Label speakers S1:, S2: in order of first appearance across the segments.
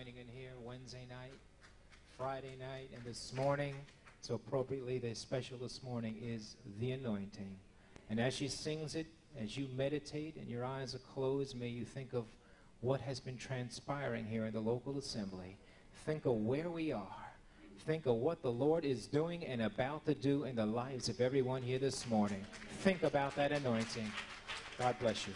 S1: In here Wednesday night, Friday night, and this morning, so appropriately, the special this morning is the anointing. And as she sings it, as you meditate and your eyes are closed, may you think of what has been transpiring here in the local assembly. Think of where we are. Think of what the Lord is doing and about to do in the lives of everyone here this morning. Think about that anointing. God bless you.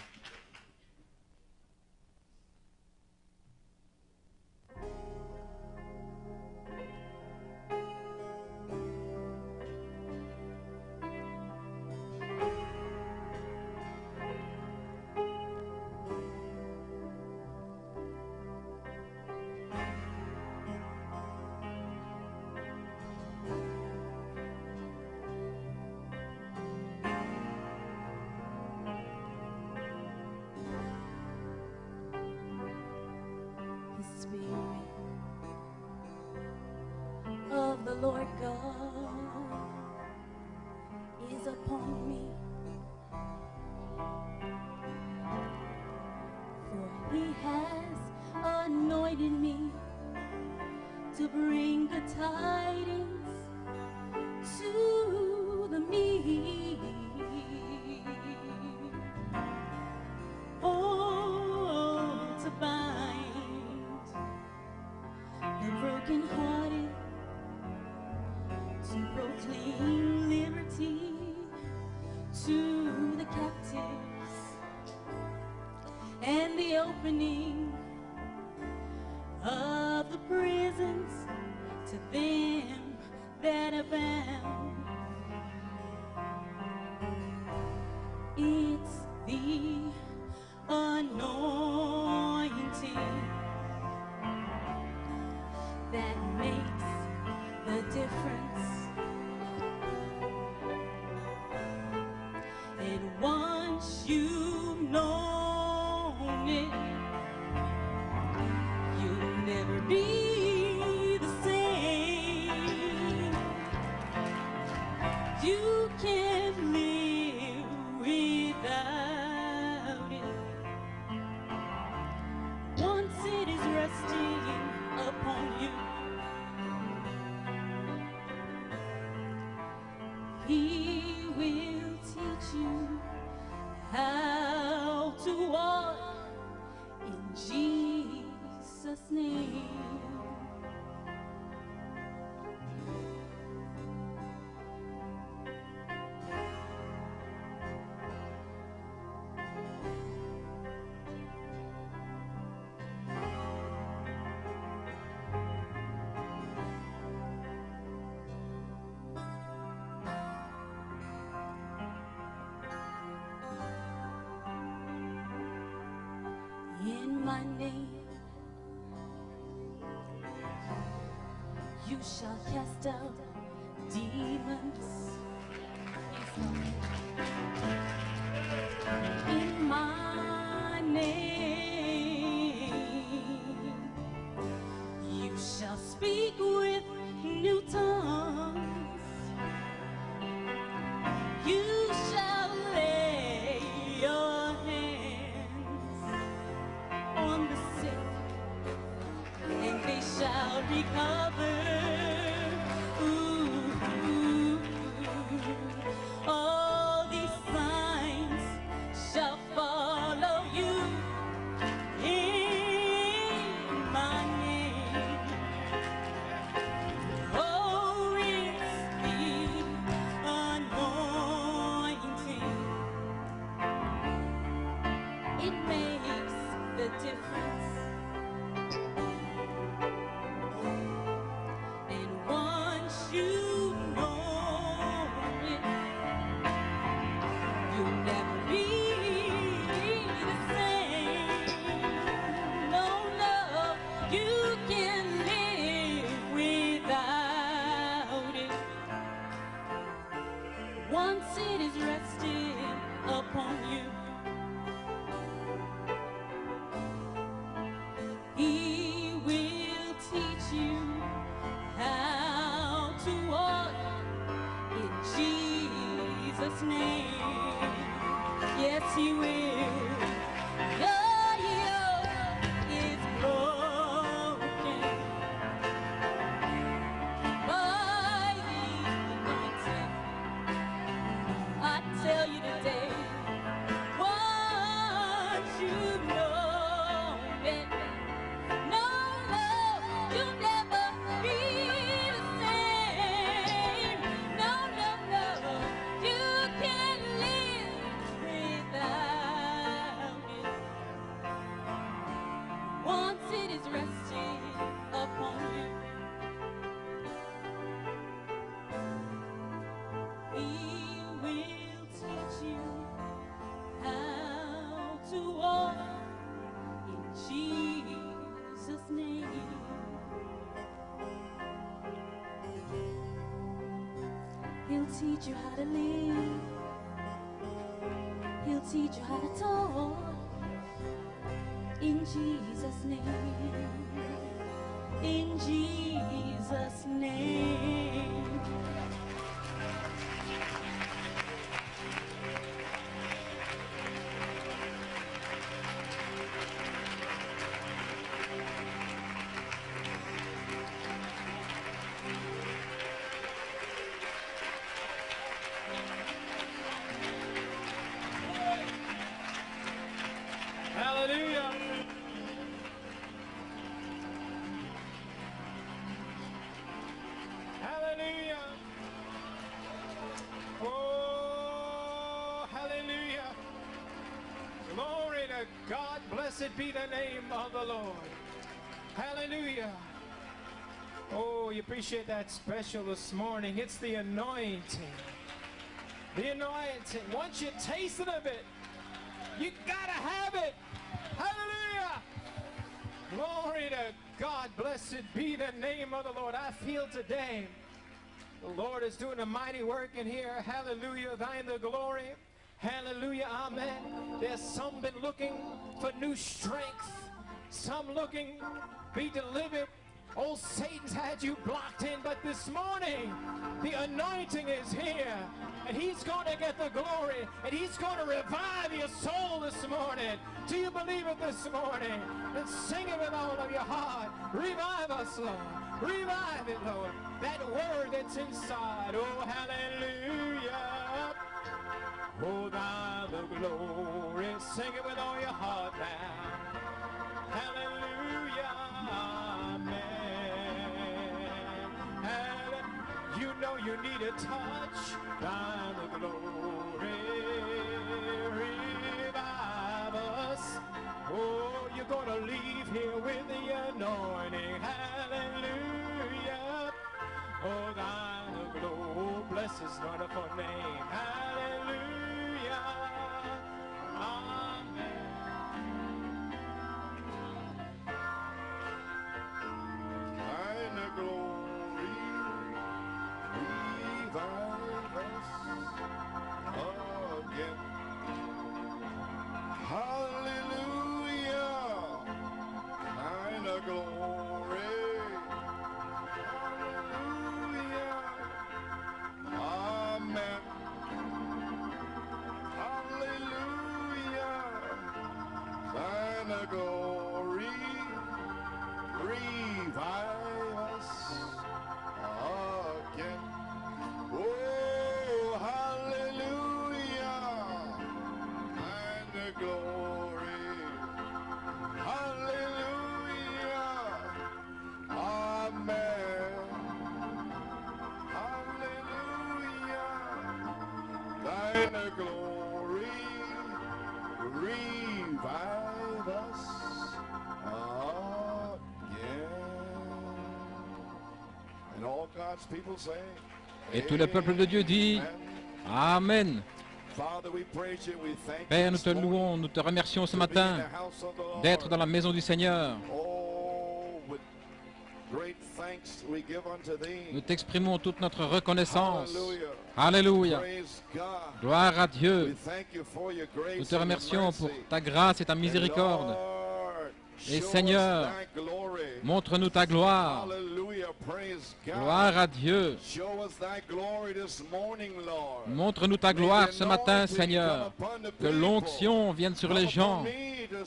S2: The Lord God is upon me, for he has anointed me to bring good tidings to the meek. Oh, to bind the brokenhearted, to proclaim liberty to the captives, and the opening of the prisons to them that are bound. It's the anointing that makes the difference. And once you've known it, you'll never be the same. You can't live without it. Once it is resting upon you, He will teach you how to walk in Jesus' name. In my name, you shall cast out demons. In my name, you shall speak with new tongues. You shall lay your hands on the sick, and they shall recover. Ooh. All these signs shall follow you in my name. Oh, it's the anointing. It makes the difference. And once you know it, you'll never be the same. No, no, you can live without it. Once it is rested upon you, He will teach you how to walk in Jesus' name. Yes, He will. Your yoke is broken. you'll never be the same. No, no, no, you can't live without it. Once it is rested upon you, He will teach you how to walk in Jesus' name. He'll teach you how to live. He'll teach you how to talk in Jesus' name. In Jesus' name.
S1: Hallelujah. Hallelujah. Oh, hallelujah. Glory to God. Blessed be the name of the Lord. Hallelujah. Oh, you appreciate that special this morning. It's the anointing. The anointing. Once you tasted of it, you gotta have it. Hallelujah. Glory to God. Blessed be the name of the Lord. I feel today the Lord is doing a mighty work in here. Hallelujah. Thine the glory. Hallelujah. Amen. There's some been looking for new strength. Some looking to be delivered. Old Satan's had you blocked in, but this morning the anointing is here, and He's going to get the glory, and He's going to revive your soul this morning. Do you believe it this morning? Then sing it with all of your heart. Revive us, Lord. Revive it, Lord. That word that's inside. Oh, hallelujah. Oh, thine the glory. Sing it with all your heart now. Hallelujah. You know you need a touch, thine the glory, revive us. Oh, you're gonna leave here with the anointing, hallelujah. Oh, thine the glory, bless His wonderful name, hallelujah, amen. Thine the glory. Again. Hallelujah. Thine the glory. Hallelujah. Amen. Hallelujah. Thine the glory. Revive us again. Oh, hallelujah, and the glory, hallelujah, amen, hallelujah, thine the glory, revive us again. And all God's people say,
S3: Et tout le peuple de Dieu dit Amen. Père, nous te louons, nous te remercions ce matin d'être dans la maison du Seigneur. Nous t'exprimons toute notre reconnaissance. Alléluia. Gloire à Dieu. Nous te remercions pour ta grâce et ta miséricorde. Et Seigneur, montre-nous ta gloire. Gloire à Dieu. Montre-nous ta gloire ce matin, Seigneur. Que l'onction vienne sur les gens.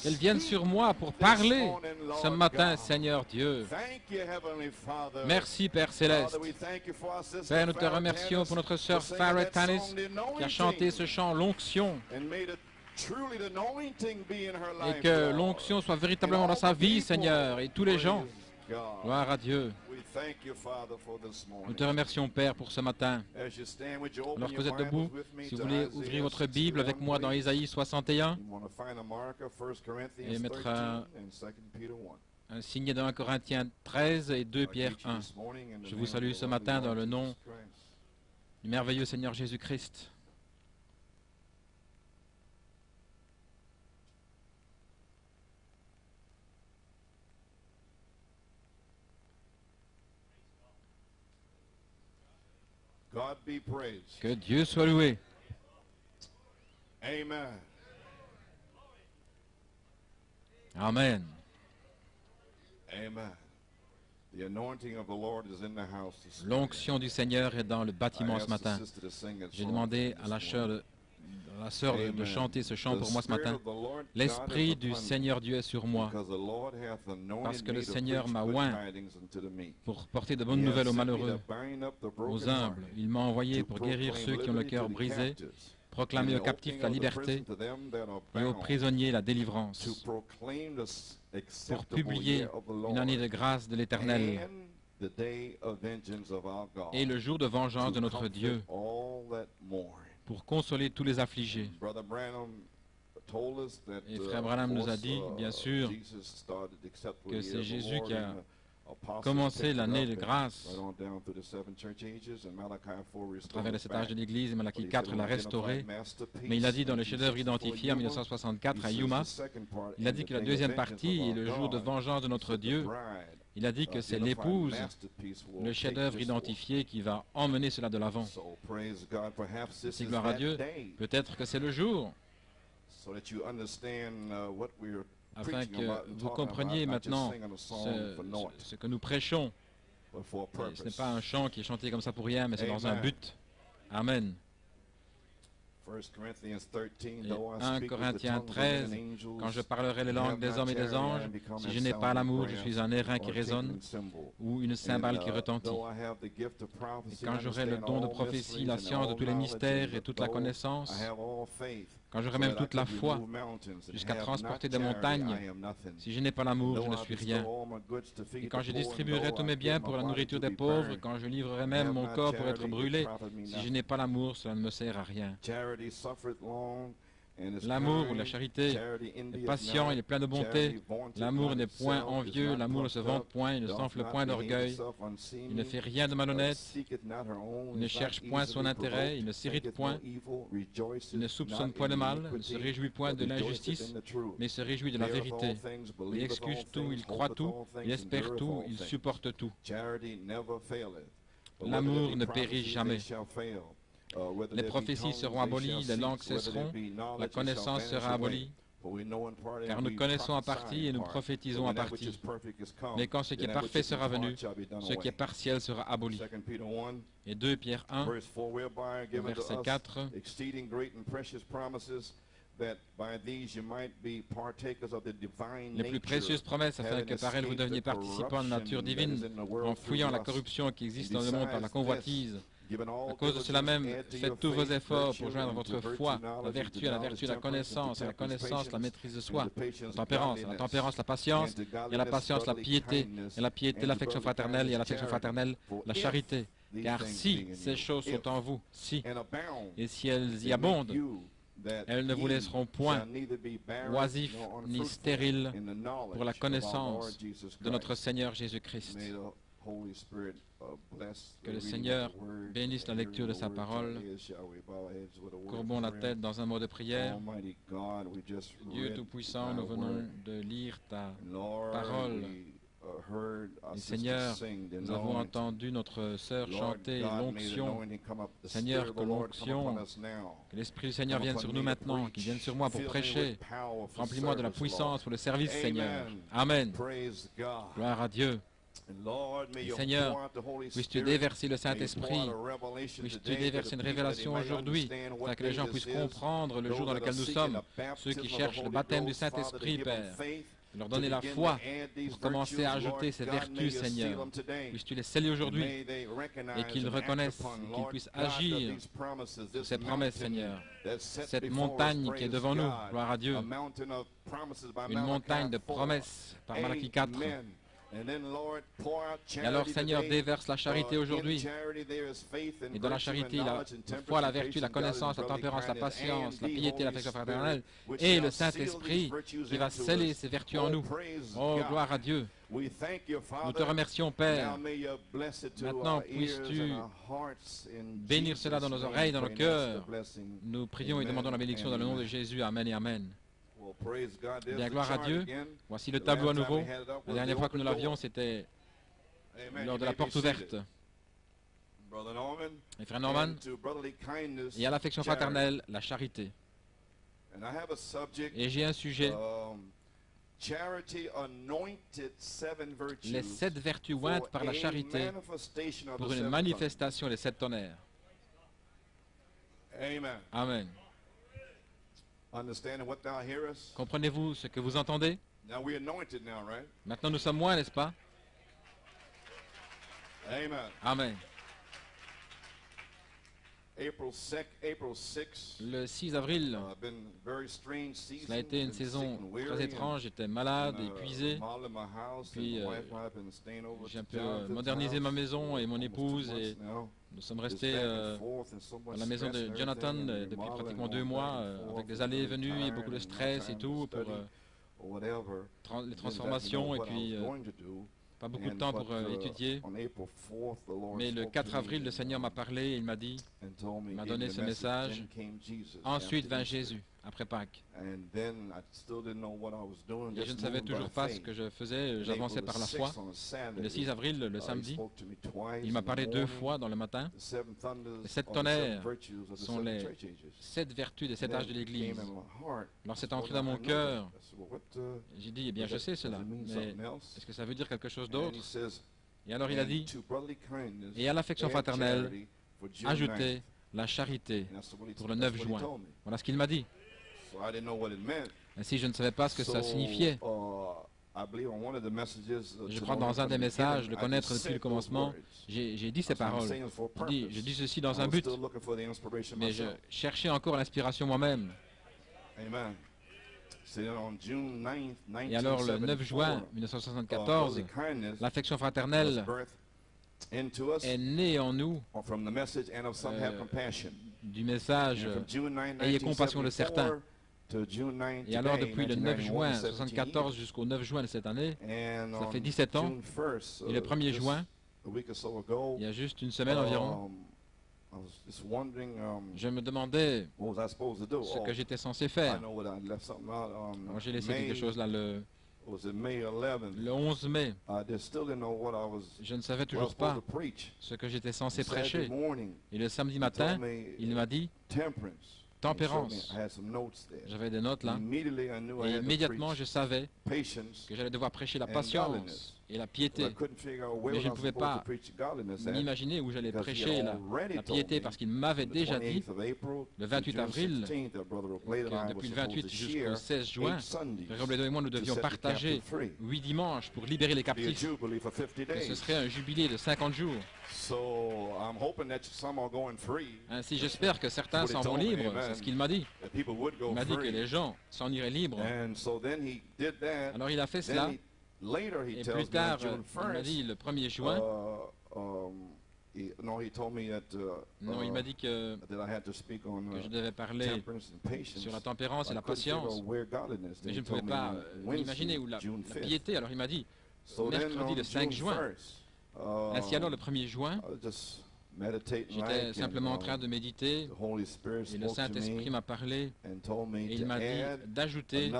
S3: Qu'elle vienne sur moi pour parler ce matin, Seigneur Dieu. Merci, Père Céleste. Père, nous te remercions pour notre sœur Farrah Tanis qui a chanté ce chant, l'onction. Et que l'onction soit véritablement dans sa vie, Seigneur, et tous les gens Gloire à Dieu. Nous te remercions, Père, pour ce matin. Alors que vous êtes debout, si vous voulez ouvrir votre Bible avec moi dans Ésaïe 61 et mettre un signé dans 1 Corinthiens 13 et 2 Pierre 1. Je vous salue ce matin dans le nom du merveilleux Seigneur Jésus-Christ. Que Dieu soit loué. Amen. L'onction du Seigneur est dans le bâtiment ce matin. J'ai demandé à la sœur de chanter ce chant pour moi ce matin. L'Esprit du Seigneur Dieu est sur moi, parce que le Seigneur m'a oint pour porter de bonnes nouvelles aux malheureux, aux humbles. Il m'a envoyé pour guérir ceux qui ont le cœur brisé, proclamer aux captifs la liberté et aux prisonniers la délivrance, pour publier une année de grâce de l'Éternel et le jour de vengeance de notre Dieu, pour consoler tous les affligés. Et Frère Branham nous a dit, bien sûr, que c'est Jésus qui a commencé l'année de grâce à travers les 7 âges de l'Église, et Malachie 4 l'a restauré. Mais il a dit dans le chef-d'œuvre identifié en 1964 à Yuma, il a dit que la deuxième partie est le jour de vengeance de notre Dieu. Il a dit que c'est l'épouse, le chef-d'œuvre identifié, qui va emmener cela de l'avant. Si gloire à Dieu, peut-être que c'est le jour, afin que vous compreniez maintenant ce que nous prêchons. Et ce n'est pas un chant qui est chanté comme ça pour rien, mais c'est dans un but. Amen. Et 1 Corinthiens 13, quand je parlerai les langues des hommes et des anges, si je n'ai pas l'amour, je suis un airain qui résonne ou une cymbale qui retentit. Et quand j'aurai le don de prophétie, la science de tous les mystères et toute la connaissance, quand j'aurai même toute la foi, jusqu'à transporter des montagnes, si je n'ai pas l'amour, je ne suis rien. Et quand je distribuerai tous mes biens pour la nourriture des pauvres, quand je livrerai même mon corps pour être brûlé, si je n'ai pas l'amour, cela ne me sert à rien. L'amour ou la charité est patient, il est plein de bonté. L'amour n'est point envieux, l'amour ne se vante point, il ne s'enfle point d'orgueil. Il ne fait rien de malhonnête, il ne cherche point son intérêt, il ne s'irrite point, il ne soupçonne point le mal, il ne se réjouit point de l'injustice, mais se réjouit de la vérité. Il excuse tout, il croit tout, il espère tout, il supporte tout. L'amour ne périt jamais. Les prophéties seront abolies, les langues cesseront, la connaissance sera abolie, car nous connaissons en partie et nous prophétisons en partie. Mais quand ce qui est parfait sera venu, ce qui est partiel sera aboli. Et 2 Pierre 1, verset 4, les plus précieuses promesses, afin que par elles vous deveniez participants de la nature divine, en fouillant la corruption qui existe dans le monde par la convoitise. À cause de cela même, faites tous vos efforts pour joindre votre foi, la vertu à la vertu, la connaissance, à la connaissance, la maîtrise de soi, la tempérance, la patience, et à la patience, la piété, et à la piété, l'affection fraternelle, et à l'affection fraternelle, la charité. Car si ces choses sont en vous, si, et si elles y abondent, elles ne vous laisseront point oisifs ni stériles pour la connaissance de notre Seigneur Jésus-Christ. Que le Seigneur bénisse la lecture de sa parole. Courbons la tête dans un mot de prière. Dieu Tout-Puissant, nous venons de lire ta parole. Et Seigneur, nous avons entendu notre sœur chanter l'onction. Seigneur, que l'onction, que l'Esprit du Seigneur vienne sur nous maintenant, qu'il vienne sur moi pour prêcher. Remplis-moi de la puissance pour le service, Seigneur. Amen. Gloire à Dieu. Et Seigneur, puisses-tu déverser le Saint-Esprit, puisses-tu déverser une révélation aujourd'hui, afin que les gens puissent comprendre le jour dans lequel nous sommes, ceux qui cherchent le baptême du Saint-Esprit, Père, leur donner la foi pour commencer à ajouter ces vertus, Seigneur. Puisses-tu les sceller aujourd'hui et qu'ils reconnaissent, qu'ils puissent agir sur ces promesses, Seigneur. Cette montagne qui est devant nous, gloire à Dieu, une montagne de promesses par Malachie 4. Et alors, Seigneur, déverse la charité aujourd'hui. Et dans la charité, il y a la foi, la vertu, la connaissance, la tempérance, la patience, la piété, l'affection fraternelle et le Saint-Esprit qui va sceller ces vertus en nous. Oh, gloire à Dieu. Nous te remercions, Père. Maintenant, puisses-tu bénir cela dans nos oreilles, dans nos cœurs. Nous prions et demandons la bénédiction dans le nom de Jésus. Amen et Amen. Bien, gloire à Dieu. Voici le tableau à nouveau. La dernière fois que nous l'avions, c'était lors de la porte ouverte. Et frère Norman, et à l'affection fraternelle, la charité. Et j'ai un sujet, les 7 vertus ointes par la charité pour une manifestation des 7 tonnerres. Amen. Comprenez-vous ce que vous entendez? Maintenant nous sommes moins, n'est-ce pas? Amen. Le 6 avril, cela a été une saison très étrange. J'étais malade, épuisé. Puis j'ai un peu modernisé ma maison et mon épouse. Et nous sommes restés à la maison de Jonathan depuis pratiquement 2 mois, avec des allées et venues et beaucoup de stress et tout pour les transformations. Et puis pas beaucoup de temps pour étudier, mais le 4 avril, le Seigneur m'a parlé et il m'a dit, il m'a donné ce message. Ensuite vint Jésus, après Pâques. Et je ne savais toujours pas ce que je faisais, j'avançais par la foi. Et le 6 avril, le samedi, il m'a parlé 2 fois dans le matin. Les 7 tonnerres sont les 7 vertus des 7 âges de l'Église. Alors c'est entré dans mon cœur. J'ai dit, eh bien je sais cela, mais est-ce que ça veut dire quelque chose d'autre? Et alors il a dit, et à l'affection fraternelle, ajoutez la charité pour le 9 juin. Voilà ce qu'il m'a dit. Ainsi, je ne savais pas ce que ça signifiait. Je crois dans un des messages, le connaître depuis le commencement, j'ai dit ces paroles. Je dis ceci dans un but, mais je cherchais encore l'inspiration moi-même. Et alors, le 9 juin 1974, l'affection fraternelle est née en nous du message « Ayez compassion de certains ». Et alors, depuis le 9 juin 1974 jusqu'au 9 juin de cette année, ça fait 17 ans, et le 1er juin, il y a juste une semaine environ, je me demandais ce que j'étais censé faire. J'ai laissé quelque chose là le 11 mai. Je ne savais toujours pas ce que j'étais censé prêcher. Et le samedi matin, il m'a dit tempérance. J'avais des notes là. Et immédiatement, je savais que j'allais devoir prêcher la patience et la piété. Mais je ne pouvais pas m'imaginer où j'allais prêcher la piété parce qu'il m'avait déjà dit, le 28 avril, que depuis le 28 jusqu'au 16 juin, Frère Robledo et moi, nous devions partager 8 dimanches pour libérer les captifs. Que ce serait un jubilé de 50 jours. Ainsi, j'espère que certains s'en vont libres, c'est ce qu'il m'a dit. Il m'a dit que les gens s'en iraient libres. Alors il a fait cela, et plus tard, il m'a dit le 1er juin, non, il m'a dit que je devais parler sur la tempérance et la patience, mais je ne pouvais pas imaginer où la piété. Alors il m'a dit, mercredi le 5 juin. Ainsi alors le 1er juin, j'étais simplement en train de méditer et le Saint-Esprit m'a parlé et il m'a dit d'ajouter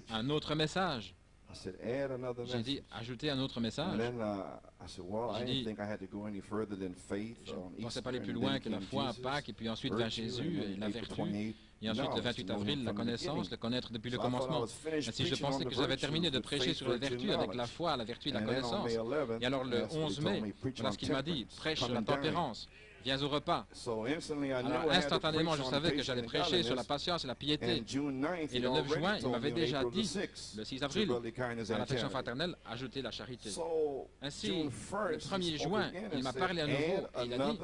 S3: un autre message. J'ai dit ajouter un autre message. J'ai dit, je ne pensais pas aller plus loin que la foi à Pâques et puis ensuite vers Jésus et la vertu. Et ensuite, le 28 avril, la connaissance, le connaître depuis le commencement. Ainsi, je pensais que j'avais terminé de prêcher sur les vertus avec la foi, la vertu et la connaissance. Et alors, le 11 mai, voilà ce qu'il m'a dit, prêche sur la tempérance, viens au repas. Alors, instantanément, je savais que j'allais prêcher sur la patience et la piété. Et le 9 juin, il m'avait déjà dit, le 6 avril, à l'affection fraternelle, ajouter la charité. Ainsi, le 1er juin, il m'a parlé à nouveau et il a dit,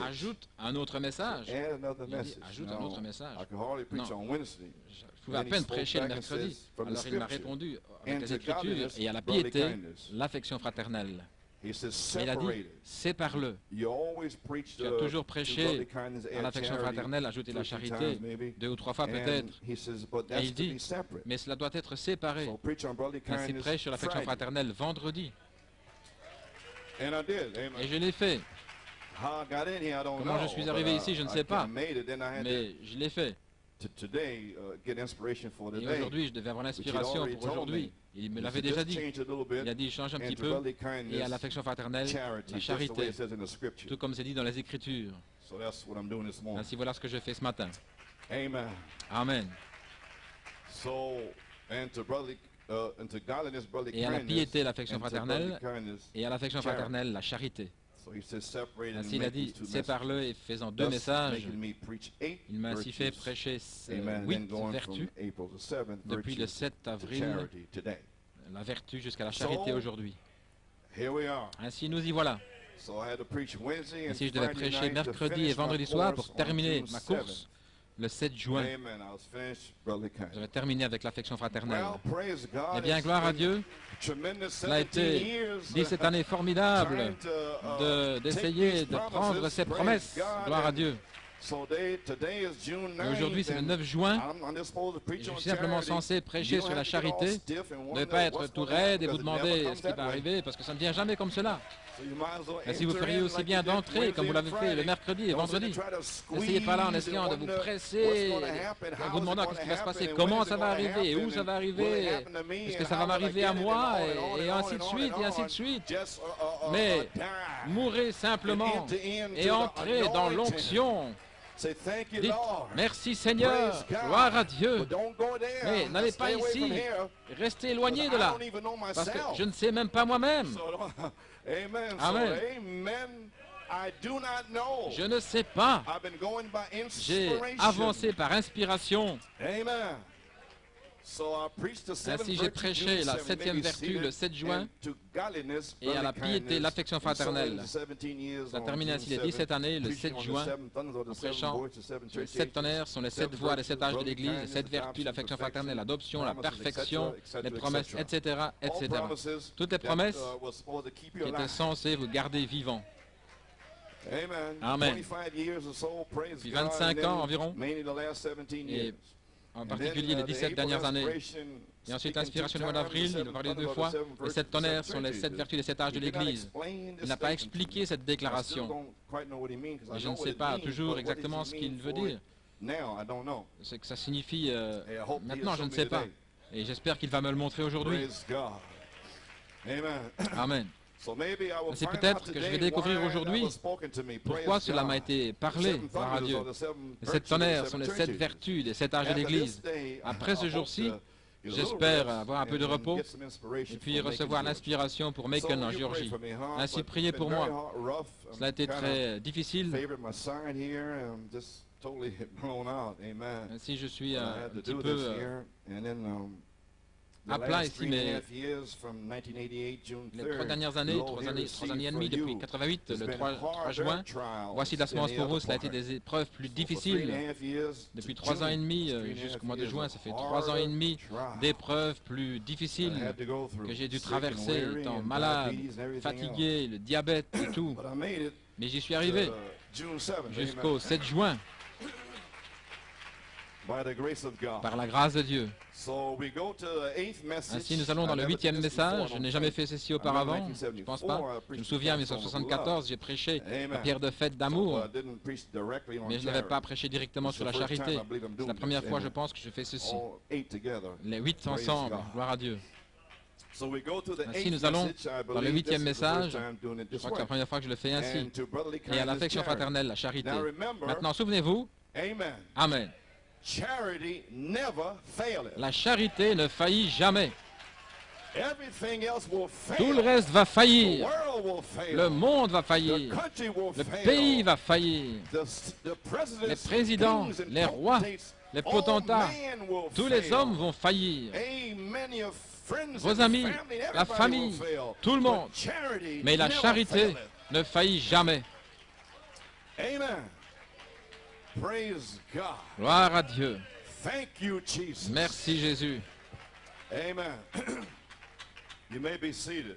S3: ajoute un autre message.
S4: Add another
S3: Il dit,
S4: message.
S3: ajoute un autre message.
S4: I could hardly preach on Wednesday.
S3: Je pouvais à peine prêcher le mercredi. Alors il m'a répondu avec les Écritures et à la piété, l'affection fraternelle.
S4: He says,
S3: Mais il a dit,
S4: separate it.
S3: sépare-le.
S4: You always preach
S3: Tu as toujours prêché à l'affection fraternelle, ajouter la charité, 2 ou 3 fois peut-être. Et il dit, mais cela doit être séparé. Ainsi prêche sur l'affection fraternelle vendredi. Et je l'ai fait. Comment je suis arrivé ici, je ne sais pas. Mais je l'ai fait. Et aujourd'hui, je devais avoir l'inspiration pour aujourd'hui. Il me l'avait déjà dit. Il a dit, change un petit peu. Et à l'affection fraternelle, la charité. Tout comme c'est dit dans les Écritures. Ainsi, voilà ce que je fais ce matin. Amen. Et à la piété, l'affection fraternelle. Et à l'affection fraternelle, la charité. Ainsi, il a dit, sépare-le et fais-en 2 messages. Il m'a ainsi fait prêcher 8 vertus depuis le 7 avril, la vertu jusqu'à la charité aujourd'hui. Ainsi, nous y voilà. Ainsi, je devais prêcher mercredi et vendredi soir pour terminer ma course le 7 juin. Je vais terminer avec l'affection fraternelle. Eh bien, gloire à Dieu. Cela a été 17 années formidables d'essayer de prendre ses promesses. Gloire à Dieu. Et aujourd'hui, c'est le 9 juin. Et je suis simplement censé prêcher sur la charité. Ne pas être tout raide et vous demander ce qui va arriver, parce que ça ne vient jamais comme cela. Mais si vous feriez aussi bien d'entrer, comme vous l'avez fait le mercredi et vendredi, n'essayez pas là en essayant de vous presser, en vous demandant ce qui va se passer, comment ça va arriver, et où ça va arriver, est-ce que ça va m'arriver à moi, et ainsi de suite, et ainsi de suite. Mais mourrez simplement et entrez dans l'onction. Dites, merci Seigneur, gloire à Dieu. Mais n'allez pas ici, restez éloignés de là, parce que je ne sais même pas moi-même. Amen. Je ne sais pas. J'ai avancé par inspiration. Ainsi, j'ai prêché la 7e vertu le 7 juin et à la piété, l'affection fraternelle. Ça termine ainsi les 17 années, le 7 juin, en prêchant les 7 tonnerres sont les 7 voies, les 7 âges de l'Église, les 7 vertus, l'affection fraternelle, l'adoption, la perfection, les promesses, etc., etc. Toutes les promesses qui étaient censées vous garder vivants. Amen. Depuis 25 ans environ, et en particulier les 17 dernières années. Et ensuite, l'inspiration du mois d'avril, il a parlé 2 fois. Les 7 tonnerres sont les 7 vertus des 7 âges de l'Église. Il n'a pas expliqué cette déclaration. Et je ne sais pas toujours exactement ce qu'il veut dire. C'est que ça signifie maintenant, je ne sais pas. Et j'espère qu'il va me le montrer aujourd'hui. Amen. C'est peut-être que je vais découvrir aujourd'hui pourquoi cela m'a été parlé par Dieu. Les 7 tonnerres sont les 7 vertus des 7 âges de l'Église. Après ce jour-ci, j'espère avoir un peu de repos et puis recevoir l'inspiration pour Macon en Géorgie. Ainsi, priez pour moi. Cela a été très difficile. Ainsi, je suis un petit peu à plat ici, mais les 3 dernières années, 3 années et demie, depuis 88, le 3 juin, voici de la semence pour vous, cela a été des épreuves plus difficiles. Depuis 3 ans et demi, jusqu'au mois de juin, ça fait 3 ans et demi d'épreuves plus difficiles que j'ai dû traverser, étant malade, fatigué, le diabète et tout. Mais j'y suis arrivé jusqu'au 7 juin. Par la grâce de Dieu. Ainsi, nous allons dans le 8e message. Je n'ai jamais fait ceci auparavant, je ne pense pas. Je me souviens, en 1974, j'ai prêché la pierre de fête d'amour, mais je n'avais pas prêché directement sur la charité. C'est la première fois, je pense, que je fais ceci. Les 8 ensemble, gloire à Dieu. Ainsi, nous allons dans le 8e message. Je crois que c'est la première fois que je le fais ainsi. Et à l'affection fraternelle, la charité. Maintenant, souvenez-vous. Amen. La charité ne faillit jamais. Tout le reste va faillir. Le monde va faillir. Le pays va faillir. Les présidents, les rois, les potentats, tous les hommes vont faillir. Vos amis, la famille, tout le monde. Mais la charité ne faillit jamais.
S4: Amen. Praise God.
S3: Gloire à Dieu.
S4: Thank you, Jesus.
S3: Merci Jésus.
S4: Amen. You may be seated.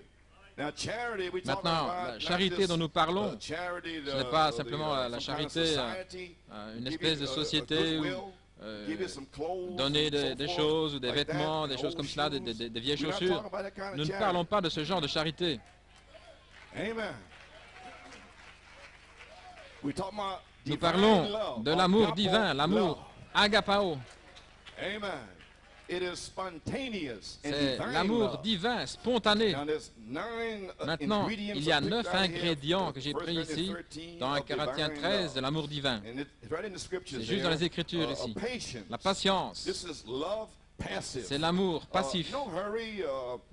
S4: Now, charity, we talk
S3: Maintenant,
S4: about
S3: la
S4: not
S3: charité
S4: just,
S3: dont nous parlons,
S4: charity,
S3: ce n'est pas
S4: the,
S3: simplement la
S4: some kind of
S3: charité,
S4: society,
S3: une
S4: give
S3: espèce
S4: you
S3: de
S4: a
S3: société où
S4: goodwill, give you some clothes,
S3: donner
S4: and so
S3: des
S4: forth,
S3: choses ou des
S4: like that,
S3: vêtements, des
S4: and
S3: choses
S4: old
S3: comme cela,
S4: shoes.
S3: des vieilles
S4: We're not
S3: chaussures.
S4: talking about that kind of
S3: Nous ne
S4: charity.
S3: parlons pas de ce genre de charité.
S4: Amen. We talk about
S3: Nous
S4: divine
S3: parlons
S4: love,
S3: de l'amour
S4: agapo
S3: divin, l'amour
S4: love.
S3: agapao.
S4: Amen. It is spontaneous and
S3: C'est
S4: divine
S3: l'amour
S4: love.
S3: divin, spontané.
S4: Now, there's 9
S3: Maintenant,
S4: ingredients
S3: il y a
S4: picked
S3: 9
S4: out here,
S3: ingrédients que j'ai
S4: 1
S3: pris ici
S4: Corinthians 13
S3: dans 1
S4: of
S3: Corinthiens
S4: divine
S3: 13
S4: love.
S3: de l'amour divin.
S4: And it's right in the scriptures
S3: C'est juste dans
S4: there.
S3: les Écritures ici.
S4: Patience.
S3: La patience,
S4: This is love passive.
S3: c'est l'amour passif.
S4: No hurry,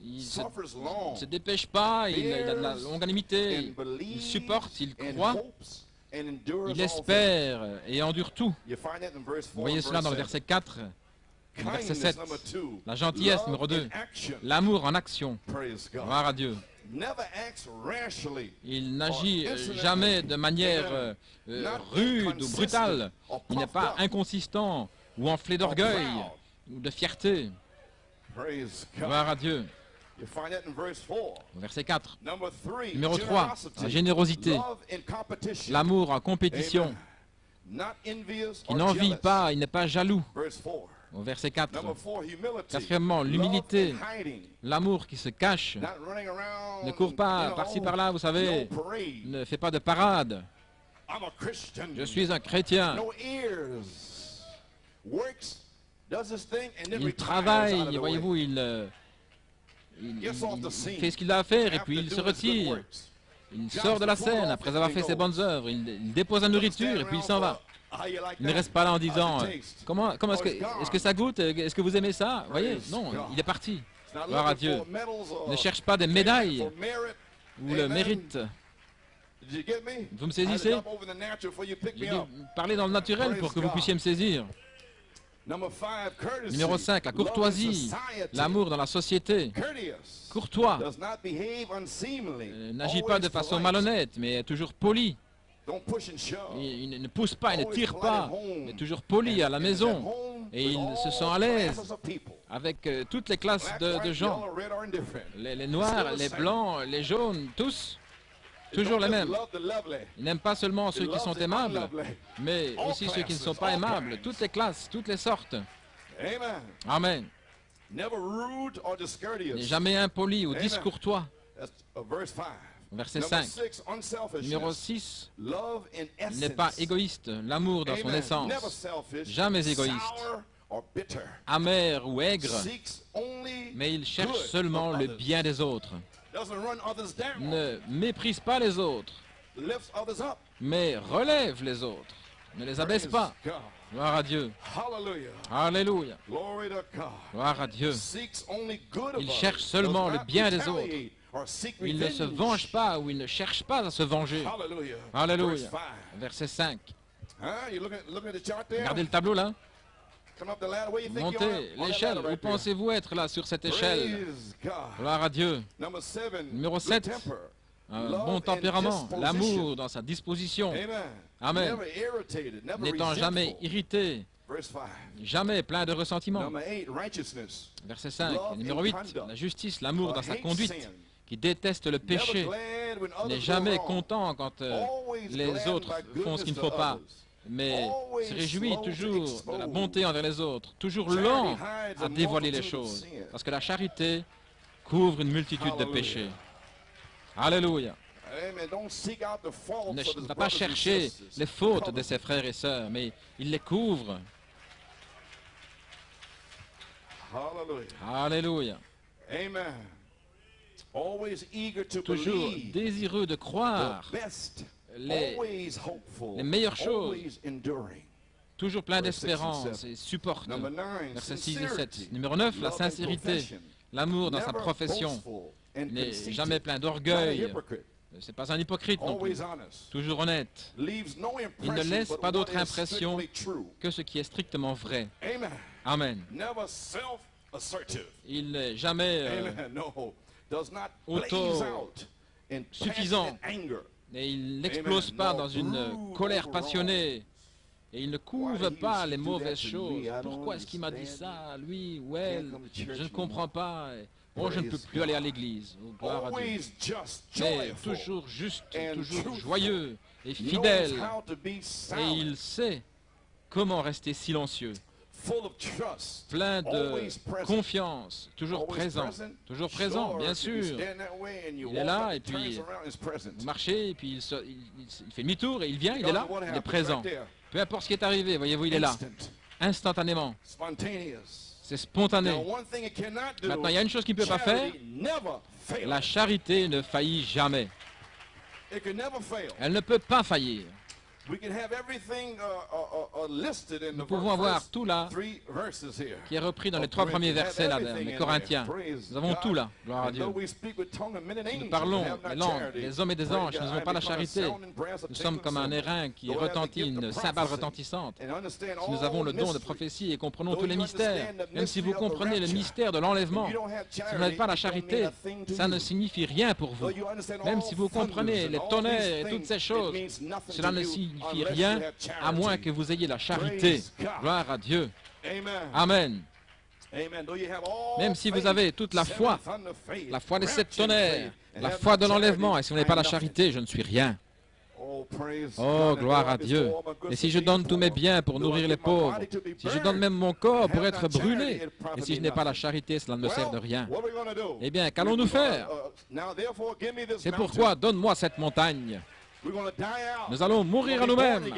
S3: Il
S4: suffers long.
S3: ne se dépêche pas, il a de la longanimité,
S4: And
S3: il
S4: believes
S3: supporte, il
S4: and
S3: croit,
S4: hopes and endures
S3: il
S4: all
S3: espère et endure tout.
S4: things. You find that in verse 4
S3: Vous voyez
S4: and
S3: cela dans le
S4: verse
S3: verset 4,
S4: 7.
S3: le verset
S4: Kindness,
S3: 7.
S4: number 2.
S3: La gentillesse,
S4: Love
S3: numéro 2.
S4: in action.
S3: L'amour en action.
S4: Praise God.
S3: Gloire à Dieu.
S4: Never acts rashly.
S3: Il n'agit
S4: Or insolently.
S3: jamais de manière
S4: Not
S3: rude ou
S4: inconsistent
S3: brutale.
S4: or
S3: Il n'est
S4: puffed
S3: pas
S4: up
S3: inconsistant ou enflé
S4: or
S3: d'orgueil
S4: proud.
S3: ou de fierté.
S4: Praise God.
S3: Gloire à Dieu.
S4: You find that in verse 4.
S3: Au verset 4.
S4: Number 3.
S3: Numéro 3,
S4: generosity.
S3: la générosité,
S4: Love in competition.
S3: l'amour en compétition,
S4: Amen. Not envious
S3: qui
S4: or
S3: n'envie
S4: jealous.
S3: pas, il n'est pas jaloux.
S4: Verse 4.
S3: Au verset 4.
S4: Number 4, humility.
S3: Quatrièmement,
S4: Love
S3: l'humilité,
S4: in hiding.
S3: l'amour qui se cache,
S4: Not running around,
S3: ne court pas par-ci par-là, vous savez,
S4: no parade.
S3: ne fait pas de parade.
S4: I'm a Christian.
S3: Je suis un chrétien.
S4: No ears. Works, does his thing, and then
S3: Il
S4: retires out
S3: travaille,
S4: of the
S3: voyez-vous,
S4: way.
S3: il
S4: Gets off the scene
S3: fait ce qu'il a à faire et
S4: after
S3: puis il
S4: doing
S3: se
S4: his good
S3: retire.
S4: works.
S3: Il sort de la scène après avoir fait ses bonnes œuvres. Il dépose la nourriture et puis il s'en va. Il ne reste pas là en disant comment est-ce que ça goûte, est-ce que vous aimez ça? Vous voyez, non, il est parti. Gloire à Dieu. Il ne cherche pas des médailles ou le mérite. Vous me saisissez? J'ai dû parler dans le naturel pour que vous puissiez me saisir. Numéro 5, la courtoisie, l'amour dans la société. Courtois, n'agit pas de façon malhonnête, mais est toujours poli. Il ne pousse pas, il ne tire pas, mais toujours poli à la maison. Et il se sent à l'aise avec toutes les classes de gens. Les noirs, les blancs, les jaunes, tous. Toujours les mêmes. Il n'aime pas seulement ceux qui sont aimables, mais aussi ceux qui ne sont pas aimables. Toutes les classes, toutes les sortes. Amen. Il n'est jamais impoli ou discourtois. Verset 5. Numéro 6. Il n'est pas égoïste. L'amour dans son essence. Jamais égoïste. Amer ou aigre. Mais il cherche seulement le bien des autres. Ne méprise pas les autres, mais relève les autres. Ne les abaisse pas. Gloire à Dieu. Alléluia. Gloire à Dieu. Il cherche seulement le bien des autres. Il ne se venge pas ou il ne cherche pas à se venger. Alléluia. Verset 5. Regardez le tableau là. Montez l'échelle. Où pensez-vous être là sur cette échelle? Gloire à Dieu. Numéro 7. Un bon tempérament. L'amour dans sa disposition. Amen. N'étant jamais irrité. Jamais plein de ressentiment. Verset 5. Numéro 8. La justice, l'amour dans sa conduite. Qui déteste le péché. N'est jamais content quand les autres font ce qu'il ne faut pas. Mais se réjouit toujours de la bonté envers les autres, toujours lent à dévoiler les choses, parce que la charité couvre une multitude de péchés. Alléluia. Il ne va pas chercher les fautes de ses frères et sœurs, mais il les couvre. Alléluia. Toujours désireux de croire les meilleures choses, toujours plein d'espérance et supporte. Versets 6 et 7. Numéro 9, la sincérité, l'amour dans sa profession. Il n'est jamais plein d'orgueil. Ce n'est pas un hypocrite non plus. Toujours honnête. Il ne laisse pas d'autre impression que ce qui est strictement vrai. Amen. Il n'est jamais auto-suffisant. Et il n'explose pas dans une colère passionnée. Et il ne couvre pas les mauvaises choses. Pourquoi est-ce qu'il m'a dit ça, lui ou elle? Je ne comprends pas. Oh, je ne peux plus aller à l'église. Oh, gloire à Dieu. Mais toujours juste, toujours joyeux et fidèle. Et il sait comment rester silencieux. Plein de confiance, toujours présent, bien sûr. Il est là et puis vous marchez et puis il fait demi-tour et il vient, il est là, il est présent. Peu importe ce qui est arrivé, voyez-vous, il est là, instantanément. C'est spontané. Maintenant, il y a une chose qu'il ne peut pas faire, la charité ne faillit jamais. Elle ne peut pas faillir. Nous pouvons avoir tout là qui est repris dans les 3 premiers versets là, des Corinthiens. Nous avons tout là, gloire à Dieu. Nous parlons les langues, les hommes et des anges, nous n'avons pas la charité. Nous sommes comme un airain qui retentit, une cymbale retentissante. Si nous avons le don de prophétie et comprenons tous les mystères, même si vous comprenez le mystère de l'enlèvement, si vous n'avez pas la charité, ça ne signifie rien pour vous. Même si vous comprenez les tonnerres et toutes ces choses, cela ne signifie rien à moins que vous ayez la charité. Gloire à Dieu. Amen. Même si vous avez toute la foi des 7 tonnerres, la foi de l'enlèvement, et si vous n'avez pas la charité, je ne suis rien. Oh, gloire à Dieu. Et si je donne tous mes biens pour nourrir les pauvres, si je donne même mon corps pour être brûlé, et si je n'ai pas la charité, cela ne me sert de rien. Eh bien, qu'allons-nous faire? C'est pourquoi donne-moi cette montagne. Nous allons mourir à nous-mêmes.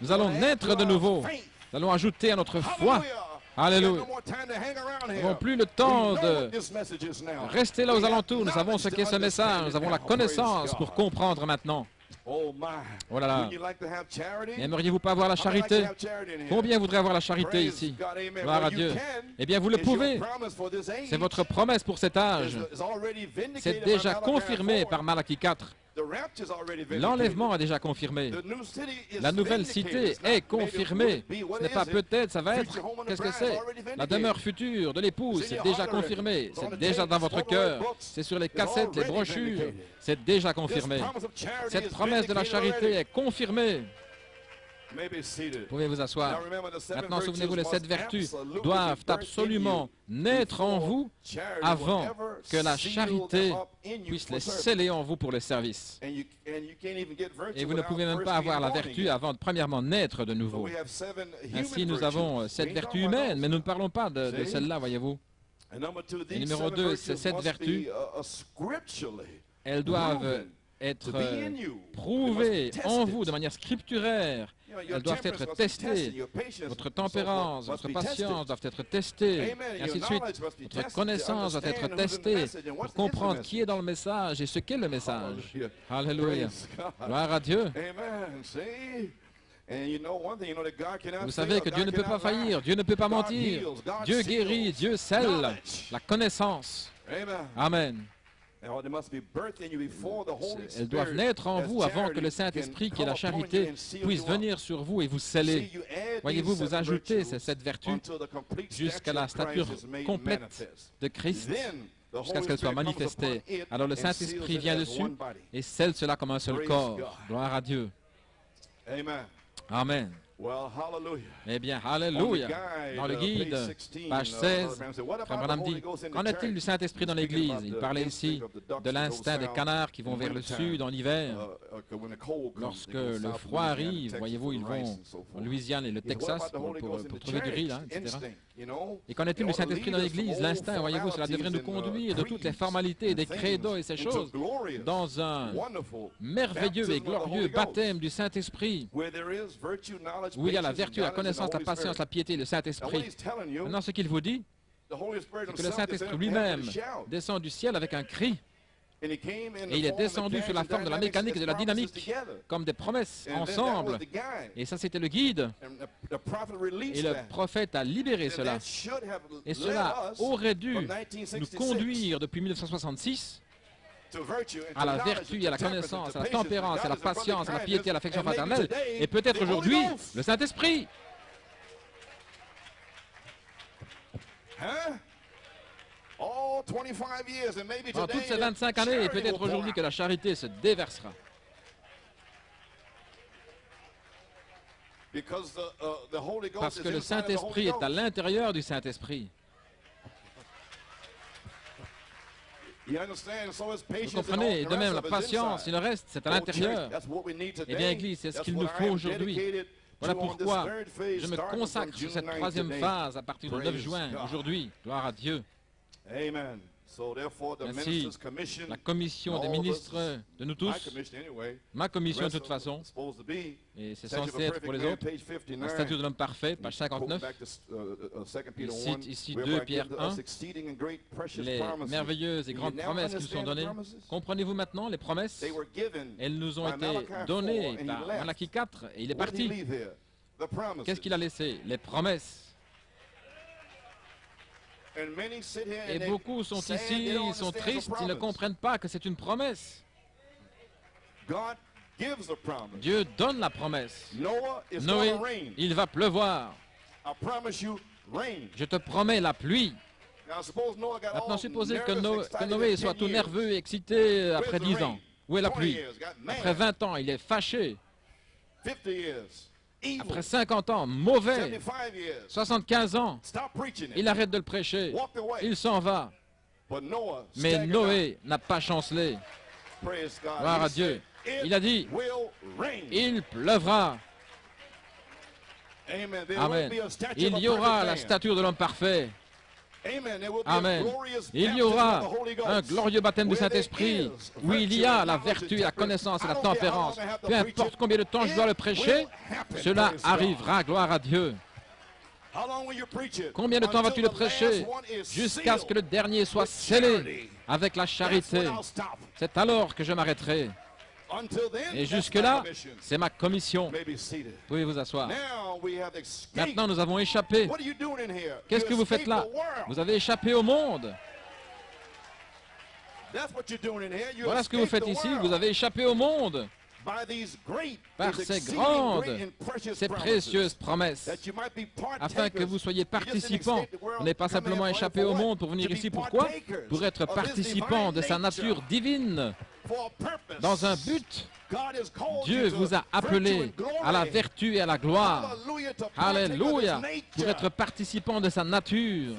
S3: Nous allons naître de nouveau. Nous allons ajouter à notre foi. Alléluia. Nous n'avons plus le temps de rester là aux alentours. Nous savons ce qu'est ce message. Nous avons la connaissance pour comprendre maintenant. Oh là là. Aimeriez-vous pas avoir la charité? Combien voudraient avoir la charité ici? Gloire à Dieu. Eh bien, vous le pouvez. C'est votre promesse pour cet âge. C'est déjà confirmé par Malachie 4. L'enlèvement est déjà confirmé. La nouvelle cité est confirmée. Ce n'est pas peut-être, ça va être. Qu'est-ce que c'est? La demeure future de l'épouse, c'est déjà confirmé. C'est déjà dans votre cœur. C'est sur les cassettes, les brochures. C'est déjà confirmé. Cette promesse de la charité est confirmée. Vous pouvez vous asseoir. Maintenant, souvenez-vous, les 7 vertus doivent absolument naître en vous avant que la charité puisse les sceller en vous pour le service. Et vous ne pouvez même pas avoir la vertu avant de premièrement naître de nouveau. Ainsi, nous avons 7 vertus humaines, mais nous ne parlons pas de celle-là, voyez-vous. Et numéro 2, ces 7 vertus, elles doivent être prouvées en vous de manière scripturaire. Elles doivent être testées. Votre tempérance, votre patience doivent être testées. Et ainsi de suite. Votre connaissance doit être testée pour comprendre qui est dans le message et ce qu'est le message. Alléluia. Gloire à Dieu. Vous savez que Dieu ne peut pas faillir, Dieu ne peut pas mentir. Dieu guérit, Dieu scelle la connaissance. Amen. Elles doivent naître en vous avant que le Saint-Esprit, qui est la charité, puisse venir sur vous et vous sceller. Voyez-vous, vous ajoutez ces 7 vertus jusqu'à la stature complète de Christ, jusqu'à ce qu'elle soit manifestée. Alors le Saint-Esprit vient dessus et scelle cela comme un seul corps. Gloire à Dieu. Amen. Eh bien, alléluia. Dans le guide, page 16, Frère Branham dit, qu'en est-il du Saint-Esprit dans l'Église? Il parlait ici de l'instinct des canards qui vont vers le sud en hiver. Lorsque le froid arrive, voyez-vous, ils vont en Louisiane et le Texas pour trouver du riz, etc. Et qu'en est-il du Saint-Esprit dans l'Église? L'instinct, voyez-vous, cela devrait nous conduire de toutes les formalités, des credos et ces choses dans un merveilleux et glorieux baptême du Saint-Esprit, où il y a la vertu, la connaissance, la patience, la piété, le Saint-Esprit. Maintenant, ce qu'il vous dit, c'est que le Saint-Esprit lui-même descend du ciel avec un cri. Et il est descendu sous la forme de la mécanique et de la dynamique, comme des promesses ensemble. Et ça, c'était le guide. Et le prophète a libéré cela. Et cela aurait dû nous conduire depuis 1966 à la vertu, à la connaissance, à la tempérance, à la patience, à la piété, à l'affection fraternelle. Et peut-être aujourd'hui, le Saint-Esprit. Dans toutes ces 25 années, et peut-être aujourd'hui que la charité se déversera. Parce que le Saint-Esprit est à l'intérieur du Saint-Esprit. Vous comprenez? Et de même, la patience et le reste, c'est à l'intérieur. Eh bien, Église, c'est ce qu'il nous faut aujourd'hui. Voilà pourquoi je me consacre sur cette troisième phase à partir du 9 juin, aujourd'hui. Gloire à Dieu. Ainsi, la commission des ministres de nous tous, ma commission de toute façon, et c'est censé être pour les autres, la statue de l'homme parfait, page 59, il cite ici 2 Pierre 1, les merveilleuses et grandes promesses qui nous sont données. Comprenez-vous maintenant les promesses? Elles nous ont été données par Malachie 4 et il est parti. Qu'est-ce qu'il a laissé? Les promesses. Et beaucoup sont ici, ils sont tristes, ils ne comprennent pas que c'est une promesse. Dieu donne la promesse. Noé, il va pleuvoir. Je te promets la pluie. Maintenant, supposez que Noé soit tout nerveux et excité après 10 ans. Où est la pluie? Après 20 ans, il est fâché. Après 50 ans, mauvais. 75 ans, il arrête de le prêcher. Il s'en va. Mais Noé n'a pas chancelé. Gloire à Dieu. Il a dit, il pleuvra. Amen. Il y aura la stature de l'homme parfait. Amen. Il y aura un glorieux baptême du Saint-Esprit où il y a la vertu, la connaissance et la tempérance. Peu importe combien de temps je dois le prêcher, cela arrivera, gloire à Dieu. Combien de temps vas-tu le prêcher? Jusqu'à ce que le dernier soit scellé avec la charité. C'est alors que je m'arrêterai. Et jusque-là, c'est ma commission. Pouvez vous asseoir. Maintenant, nous avons échappé. Qu'est-ce que vous faites là? Vous avez échappé au monde. Voilà ce que vous faites ici. Vous avez échappé au monde par ces grandes, ces précieuses promesses, afin que vous soyez participants. On n'est pas simplement échappé au monde pour venir ici. Pourquoi? Pour être participants de sa nature divine. Dans un but, Dieu vous a appelé à la vertu et à la gloire. Alléluia! Pour être participant de sa nature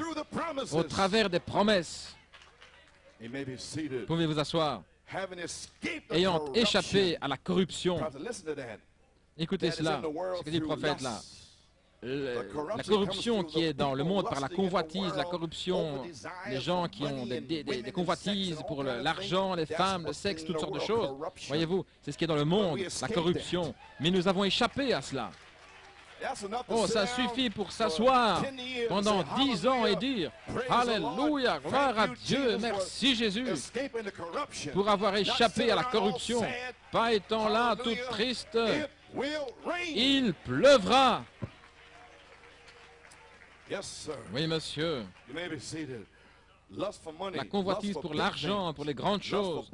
S3: au travers des promesses. Vous pouvez vous asseoir. Ayant échappé à la corruption. Écoutez cela, ce que dit le prophète là. La corruption qui est dans le monde par la convoitise, la corruption, les gens qui ont des convoitises pour l'argent, les femmes, le sexe, toutes sortes de choses. Voyez-vous, c'est ce qui est dans le monde, la corruption. Mais nous avons échappé à cela. Oh, ça suffit pour s'asseoir pendant 10 ans et dire « Alléluia, gloire à Dieu, merci Jésus » pour avoir échappé à la corruption. Pas étant là, tout triste, il pleuvra. Oui, monsieur. La convoitise pour l'argent, pour les grandes choses,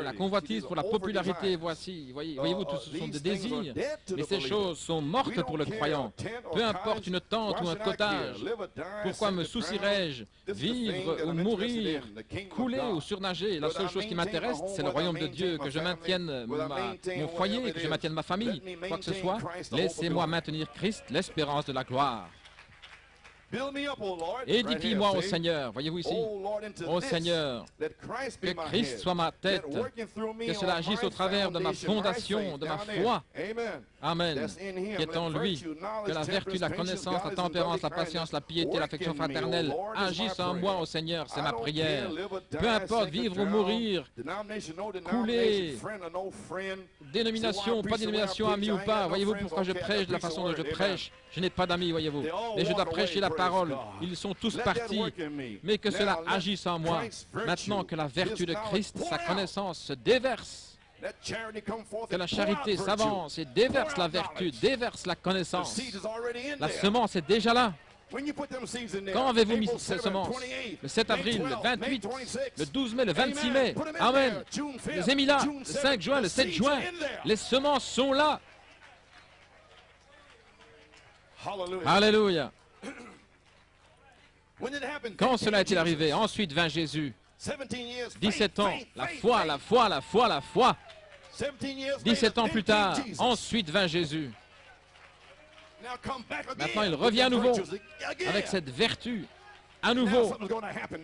S3: la convoitise pour la popularité, voici, voyez-vous, tout ce sont des désirs, mais ces choses sont mortes pour le croyant. Peu importe une tente ou un cottage, pourquoi me soucierais-je vivre ou mourir, couler ou surnager? La seule chose qui m'intéresse, c'est le royaume de Dieu, que je maintienne mon foyer, que je maintienne ma famille, quoi que ce soit. Laissez-moi maintenir Christ, l'espérance de la gloire. Édifie-moi au Seigneur, voyez-vous ici, au Seigneur, que Christ soit ma tête, que cela agisse au travers de ma fondation, de ma foi. Amen. Qui est en lui, que la vertu, la connaissance, la tempérance, la patience, la piété, l'affection fraternelle agissent en moi au Seigneur, c'est ma prière. Peu importe, vivre ou mourir, couler, dénomination, pas dénomination, ami ou pas, voyez-vous pourquoi je prêche de la façon dont je prêche? Je n'ai pas d'amis, voyez-vous, mais je dois prêcher la parole. Ils sont tous partis, mais que cela agisse en moi. Maintenant que la vertu de Christ, sa connaissance se déverse, que la charité s'avance et déverse la vertu, déverse la connaissance. La semence est déjà là. Quand avez-vous mis cette semence? Le 7 avril, le 28, le 12 mai, le 26 mai. Amen. Je les ai mis là, le 5 juin, le 7 juin. Les semences sont là. Alléluia. Quand cela est-il arrivé? Ensuite vint Jésus. 17 ans, la foi, la foi, la foi, la foi. 17 ans plus tard, ensuite vint Jésus. Maintenant, il revient à nouveau avec cette vertu. À nouveau,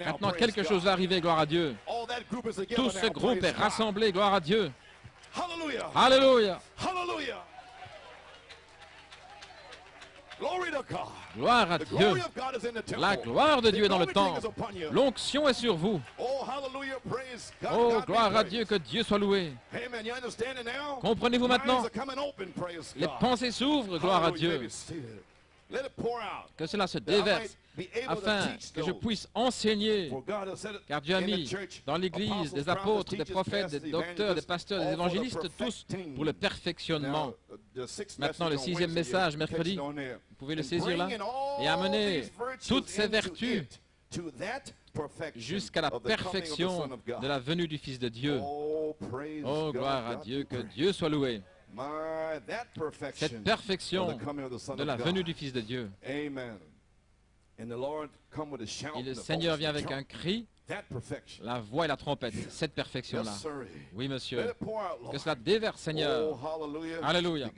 S3: maintenant quelque chose va arriver, gloire à Dieu. Tout ce groupe est rassemblé, gloire à Dieu. Alléluia. Gloire à Dieu. La gloire de Dieu est dans le temple. L'onction est sur vous. Oh, gloire à Dieu, que Dieu soit loué. Comprenez-vous maintenant? Les pensées s'ouvrent, gloire à Dieu. Que cela se déverse afin que je puisse enseigner, car Dieu a mis dans l'Église des apôtres, des prophètes, des docteurs, des pasteurs, des évangélistes, tous pour le perfectionnement. Maintenant, le 6e message, mercredi, vous pouvez le saisir là, et amener toutes ces vertus jusqu'à la perfection de la venue du Fils de Dieu. Oh, gloire à Dieu, que Dieu soit loué. Cette perfection de la venue du Fils de Dieu. Et le Seigneur vient avec un cri, la voix et la trompette, cette perfection-là. Oui, monsieur. Que cela déverse, Seigneur. Alléluia.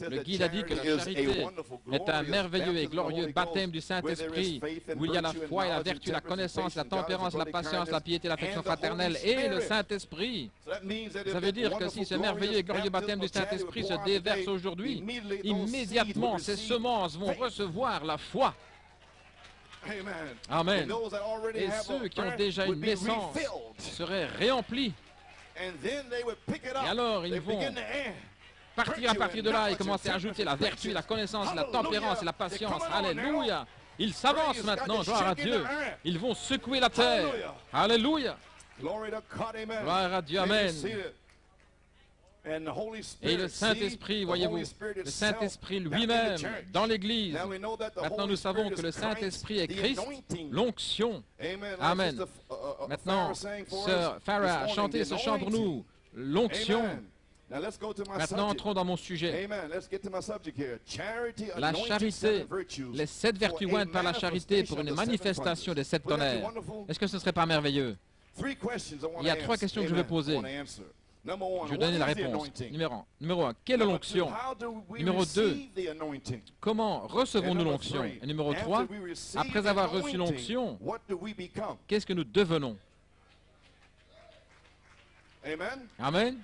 S3: Le guide a dit que la charité est un merveilleux et glorieux baptême du Saint-Esprit, où il y a la foi et la vertu, la connaissance, la tempérance, la patience, la piété, l'affection fraternelle et le Saint-Esprit. Ça veut dire que si ce merveilleux et glorieux baptême du Saint-Esprit se déverse aujourd'hui, immédiatement, ces semences vont recevoir la foi. Amen. Et ceux qui ont déjà une naissance seraient réemplis. Et alors, ils vont partir à partir de là et commencer à ajouter la vertu, la connaissance, la tempérance et la patience. Alléluia. Ils s'avancent maintenant, gloire à Dieu. Ils vont secouer la terre. Alléluia. Gloire à Dieu. Amen. Et le Saint-Esprit, voyez-vous, le Saint-Esprit lui-même dans l'Église. Maintenant, nous savons que le Saint-Esprit est Christ, l'onction. Amen. Maintenant, Sœur Farah a chanté ce chant pour nous, l'onction. Maintenant, entrons dans mon sujet. La charité, les 7 vertus jointes par la charité pour une manifestation des 7 tonnerres. Est-ce que ce ne serait pas merveilleux? Il y a 3 questions que je veux poser. Je vais donner la réponse. Numéro 1, quelle est l'onction? Numéro 2, comment recevons-nous l'onction? Et numéro 3, après avoir reçu l'onction, qu'est-ce que nous devenons? Amen.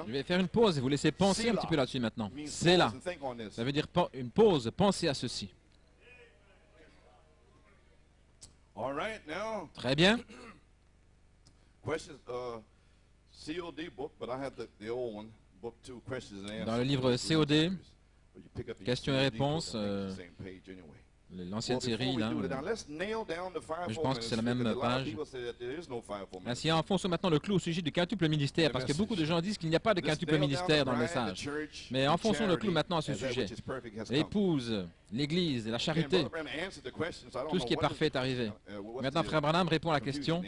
S3: Je vais faire une pause et vous laisser penser un petit peu là-dessus maintenant. C'est là. Ça veut dire une pause. Pensez à ceci. Très bien. Dans le livre COD, questions et réponses, l'ancienne série, là, je pense que c'est la même page. Ainsi, enfonçons maintenant le clou au sujet du quintuple ministère, parce que beaucoup de gens disent qu'il n'y a pas de quintuple ministère dans le message. Mais enfonçons le clou maintenant à ce sujet. L'épouse, l'Église, la charité, tout ce qui est parfait est arrivé. Maintenant, Frère Branham répond à la question.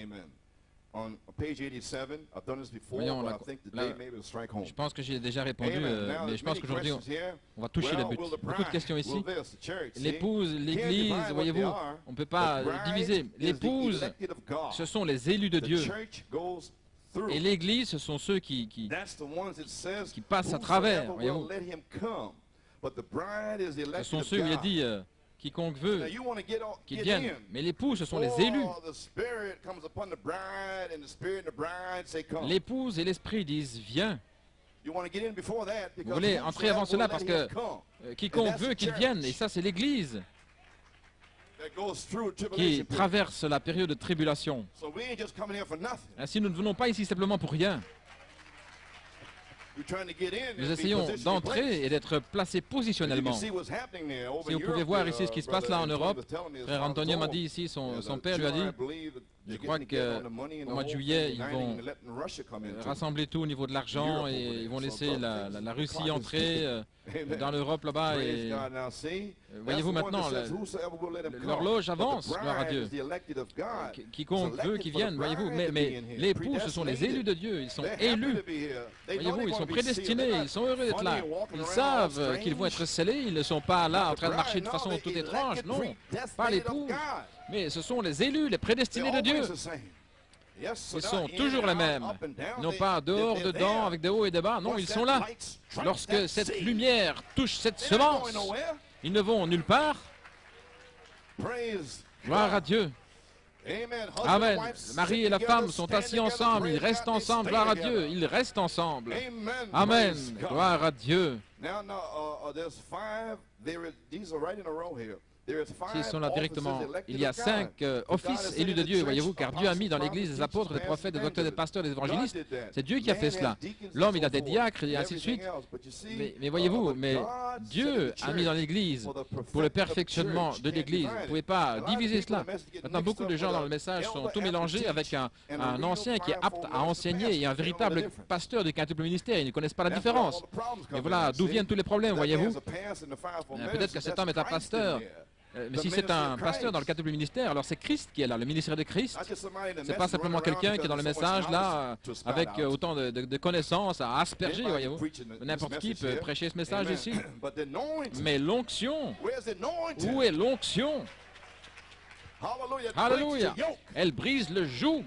S3: Voyons, je pense que j'ai déjà répondu, mais je pense qu'aujourd'hui, on va toucher le but. Beaucoup de questions ici. L'épouse, l'Église, voyez-vous, on ne peut pas diviser. L'épouse, ce sont les élus de Dieu. Et l'Église, ce sont ceux qui passent à travers, voyez-vous. Ce sont ceux où il a dit... quiconque veut qu'il vienne. Mais l'épouse, ce sont les élus. L'épouse et l'esprit disent, viens. Vous voulez entrer avant cela parce que quiconque veut qu'il vienne, et ça c'est l'Église qui traverse la période de tribulation. Ainsi, nous ne venons pas ici simplement pour rien. Nous essayons d'entrer et d'être placés positionnellement. Si vous pouvez voir ici ce qui se passe là en Europe, Frère Antonio m'a dit ici, son père lui a dit, je crois qu'au mois de juillet, ils vont rassembler tout au niveau de l'argent et ils vont laisser la Russie entrer dans l'Europe là-bas. Et voyez-vous maintenant, l'horloge avance, gloire à Dieu. Quiconque veut qu'il vienne, voyez-vous. Mais l'époux, ce sont les élus de Dieu, ils sont élus. Voyez-vous, ils sont prédestinés, ils sont heureux d'être là. Ils savent qu'ils vont être scellés, ils ne sont pas là en train de marcher de façon toute étrange, non, pas l'époux. Mais ce sont les élus, les prédestinés de Dieu. Ils sont toujours les mêmes. Ils n'ont pas dehors, dedans, avec des hauts et des bas. Non, ils sont là. Lorsque cette lumière touche cette semence, ils ne vont nulle part. Gloire à Dieu. Amen. Le mari et la femme sont assis ensemble. Ils restent ensemble. Gloire à Dieu. Ils restent ensemble. Amen. Gloire à Dieu. S'ils sont là directement, il y a 5 offices élus de Dieu, voyez-vous, car Dieu a mis dans l'Église des apôtres, des prophètes, des docteurs, des pasteurs, des évangélistes. C'est Dieu qui a fait cela. L'homme, il a des diacres et ainsi de suite. Mais voyez-vous, mais Dieu a mis dans l'Église pour le perfectionnement de l'Église. Vous ne pouvez pas diviser cela. Maintenant, beaucoup de gens dans le message sont tout mélangés avec un ancien qui est apte à enseigner et un véritable pasteur du quintuple ministère. Ils ne connaissent pas la différence. Et voilà d'où viennent tous les problèmes, voyez-vous. Peut-être que cet homme est un pasteur. Mais si c'est un pasteur dans le quintuple ministère, alors c'est Christ qui est là, le ministère de Christ. C'est pas simplement quelqu'un qui est dans le message là, avec autant de connaissances à asperger, voyez-vous. N'importe qui peut prêcher ce message ici. Mais l'onction, où est l'onction? Alléluia! Elle brise le joug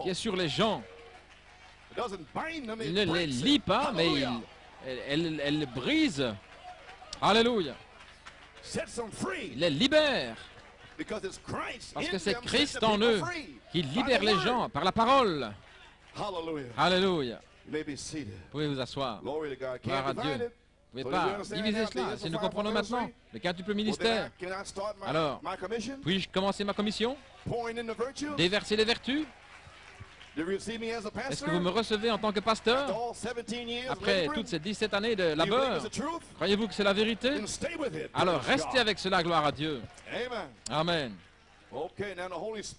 S3: qui est sur les gens. Il ne les lie pas, mais elle les brise. Alléluia! Il les libère. Parce que c'est Christ en eux qui libère les gens par la parole. Alléluia. Vous pouvez vous asseoir. Gloire à Dieu. Vous ne pouvez pas diviser cela. Si nous comprenons maintenant le quintuple ministère, alors, puis-je commencer ma commission? Déverser les vertus? Est-ce que vous me recevez en tant que pasteur? Après toutes ces 17 années de labeur, croyez-vous que c'est la vérité? Alors restez avec cela, gloire à Dieu. Amen.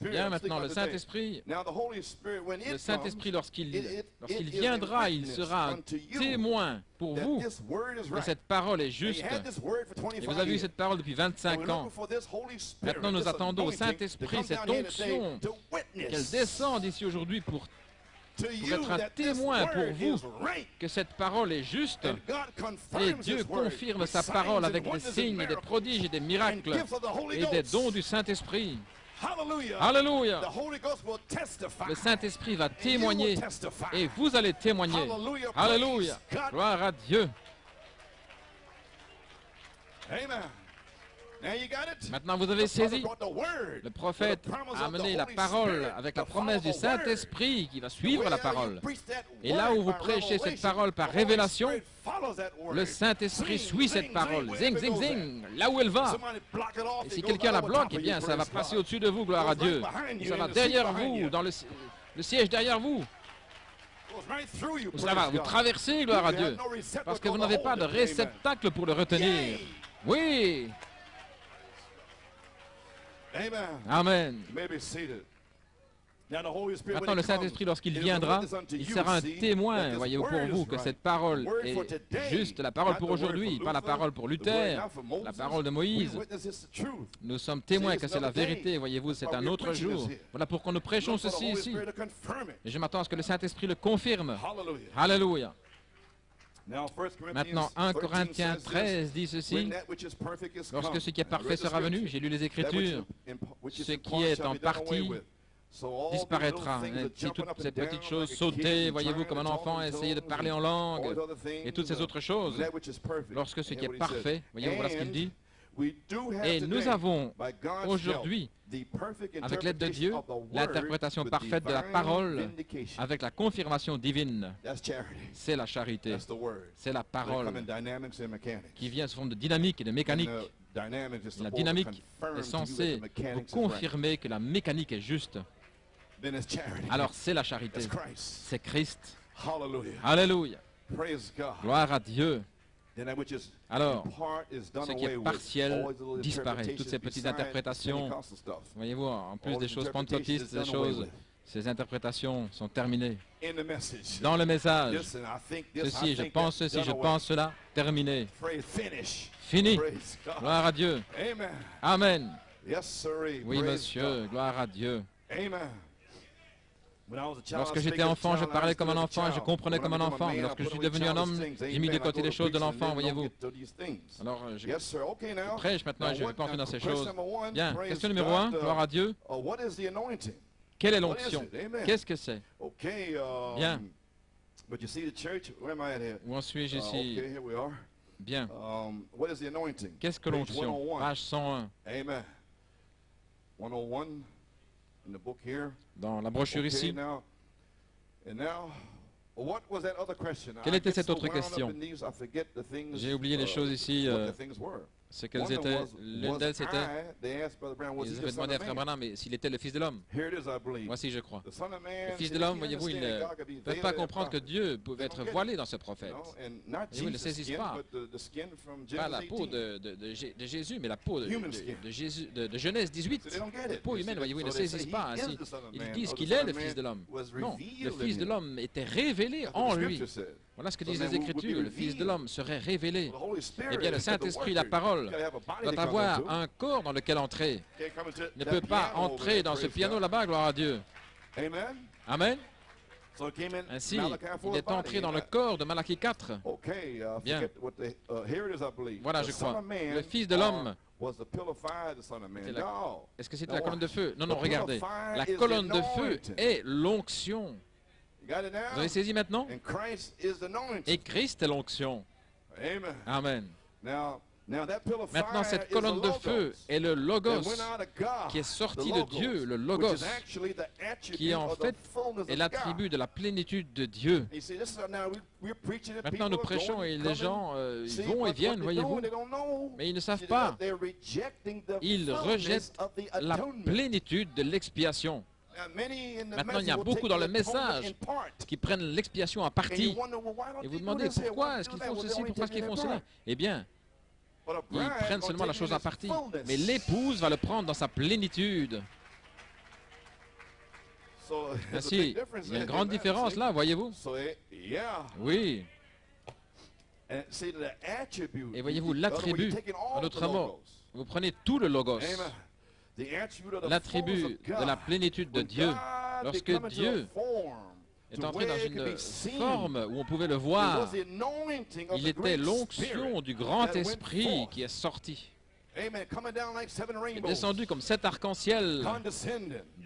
S3: Bien, maintenant, le Saint-Esprit, lorsqu'il viendra, il sera un témoin pour vous que cette parole est juste. Et vous avez eu cette parole depuis 25 ans. Maintenant, nous attendons au Saint-Esprit cette onction, qu'elle descende ici aujourd'hui pour être un témoin pour vous que cette parole est juste. Et Dieu confirme sa parole avec des signes, et des prodiges et des miracles et des dons du Saint-Esprit. Alléluia. Le Saint-Esprit va témoigner et vous allez témoigner. Alléluia. Gloire à Dieu. Maintenant, vous avez saisi. Le prophète a amené la parole avec la promesse du Saint-Esprit qui va suivre la parole. Et là où vous prêchez cette parole par révélation, le Saint-Esprit suit cette parole. Zing, zing, zing, là où elle va. Et si quelqu'un la bloque, eh bien, ça va passer au-dessus de vous, gloire à Dieu. Ça va derrière vous, dans le siège derrière vous. Ça va vous traverser, gloire à Dieu. Parce que vous n'avez pas de réceptacle pour le retenir. Oui. Amen. Maintenant, le Saint-Esprit, lorsqu'il viendra, il sera un témoin, voyez-vous, pour vous, que cette parole est juste, la parole pour aujourd'hui, pas la parole pour Luther, la parole de Moïse. Nous sommes témoins que c'est la vérité, voyez-vous, c'est un autre jour. Voilà pourquoi nous prêchons ceci ici. Et je m'attends à ce que le Saint-Esprit le confirme. Alléluia. Maintenant, 1 Corinthiens 13 dit ceci, lorsque ce qui est parfait sera venu, j'ai lu les Écritures, ce qui est en partie disparaîtra. Si toutes ces petites choses sautaient, voyez-vous, comme un enfant essayait de parler en langue, et toutes ces autres choses, lorsque ce qui est parfait, voyez-vous, voilà ce qu'il dit. Et nous avons aujourd'hui, avec l'aide de Dieu, l'interprétation parfaite de la parole avec la confirmation divine. C'est la charité. C'est la parole qui vient sous forme de dynamique et de mécanique. La dynamique est censée vous confirmer que la mécanique est juste. Alors c'est la charité. C'est Christ. Alléluia. Gloire à Dieu. Alors, ce qui est partiel disparaît. Toutes ces petites interprétations, voyez-vous, en plus des choses pentecôtistes, ces interprétations sont terminées. Dans le message, ceci, je pense ceci, je pense cela, terminé. Fini. Gloire à Dieu. Amen. Oui, monsieur, gloire à Dieu. Lorsque j'étais enfant, je parlais comme un enfant et je comprenais comme un enfant. Mais lorsque je suis devenu un homme, j'ai mis de côté les choses de l'enfant, voyez-vous. Alors, je prêche maintenant et je ne vais pas entrer dans ces choses. Bien, question numéro 1, gloire à Dieu. Quelle est l'onction? Qu'est-ce que c'est? Bien. Où en suis-je ici? Bien. Qu'est-ce que l'onction? Page 101.
S4: Amen. 101 in the book here.
S3: Dans la brochure ici.
S4: Quelle
S3: était cette autre question? J'ai oublié les choses ici. Ce qu'elles étaient. L'une d'elles, c'était. Ils avaient demandé à Frère Branham mais s'il était le Fils de l'homme. Voici, je crois. Le Fils de l'homme, voyez-vous, ils ne peuvent pas comprendre que Dieu pouvait être voilé dans ce prophète. Ils ne le saisissent pas. Pas la peau de Jésus, mais la peau de Genèse 18. La peau humaine, voyez-vous, ils ne saisissent pas ainsi. Ils disent qu'il est le Fils de l'homme. Non, le Fils de l'homme était révélé en lui. Voilà ce que disent les Écritures. Le Fils de l'homme serait révélé. Eh bien, le Saint-Esprit, la parole, doit avoir un corps dans lequel entrer. Il ne peut pas entrer dans ce piano là-bas, gloire à Dieu. Amen. Ainsi, il est entré dans le corps de Malachie 4. Bien. Voilà, je crois. Le Fils de l'homme. Est-ce que c'était la colonne de feu? Non, non, regardez. La colonne de feu est l'onction. Vous avez saisi maintenant? Et Christ est l'onction. Amen. Maintenant, cette colonne de feu est le Logos qui est sorti de Dieu, le Logos, qui en fait est l'attribut de la plénitude de Dieu. Maintenant, nous prêchons et les gens ils vont et viennent, voyez-vous, mais ils ne savent pas. Ils rejettent la plénitude de l'expiation. Maintenant, il y a beaucoup dans le message qui prennent l'expiation en partie. Et vous demandez pourquoi est-ce qu'ils font ceci, pourquoi est-ce qu'ils font cela? Eh bien, ils prennent seulement la chose en partie. Mais l'épouse va le prendre dans sa plénitude. Ainsi, il y a une grande différence là, voyez-vous? Oui. Et voyez-vous, l'attribut, en d'autres mots, vous prenez tout le Logos. L'attribut de la plénitude de Dieu, lorsque Dieu est entré dans une forme où on pouvait le voir, il était l'onction du grand esprit qui est sorti. Il est descendu comme 7 arcs-en-ciel,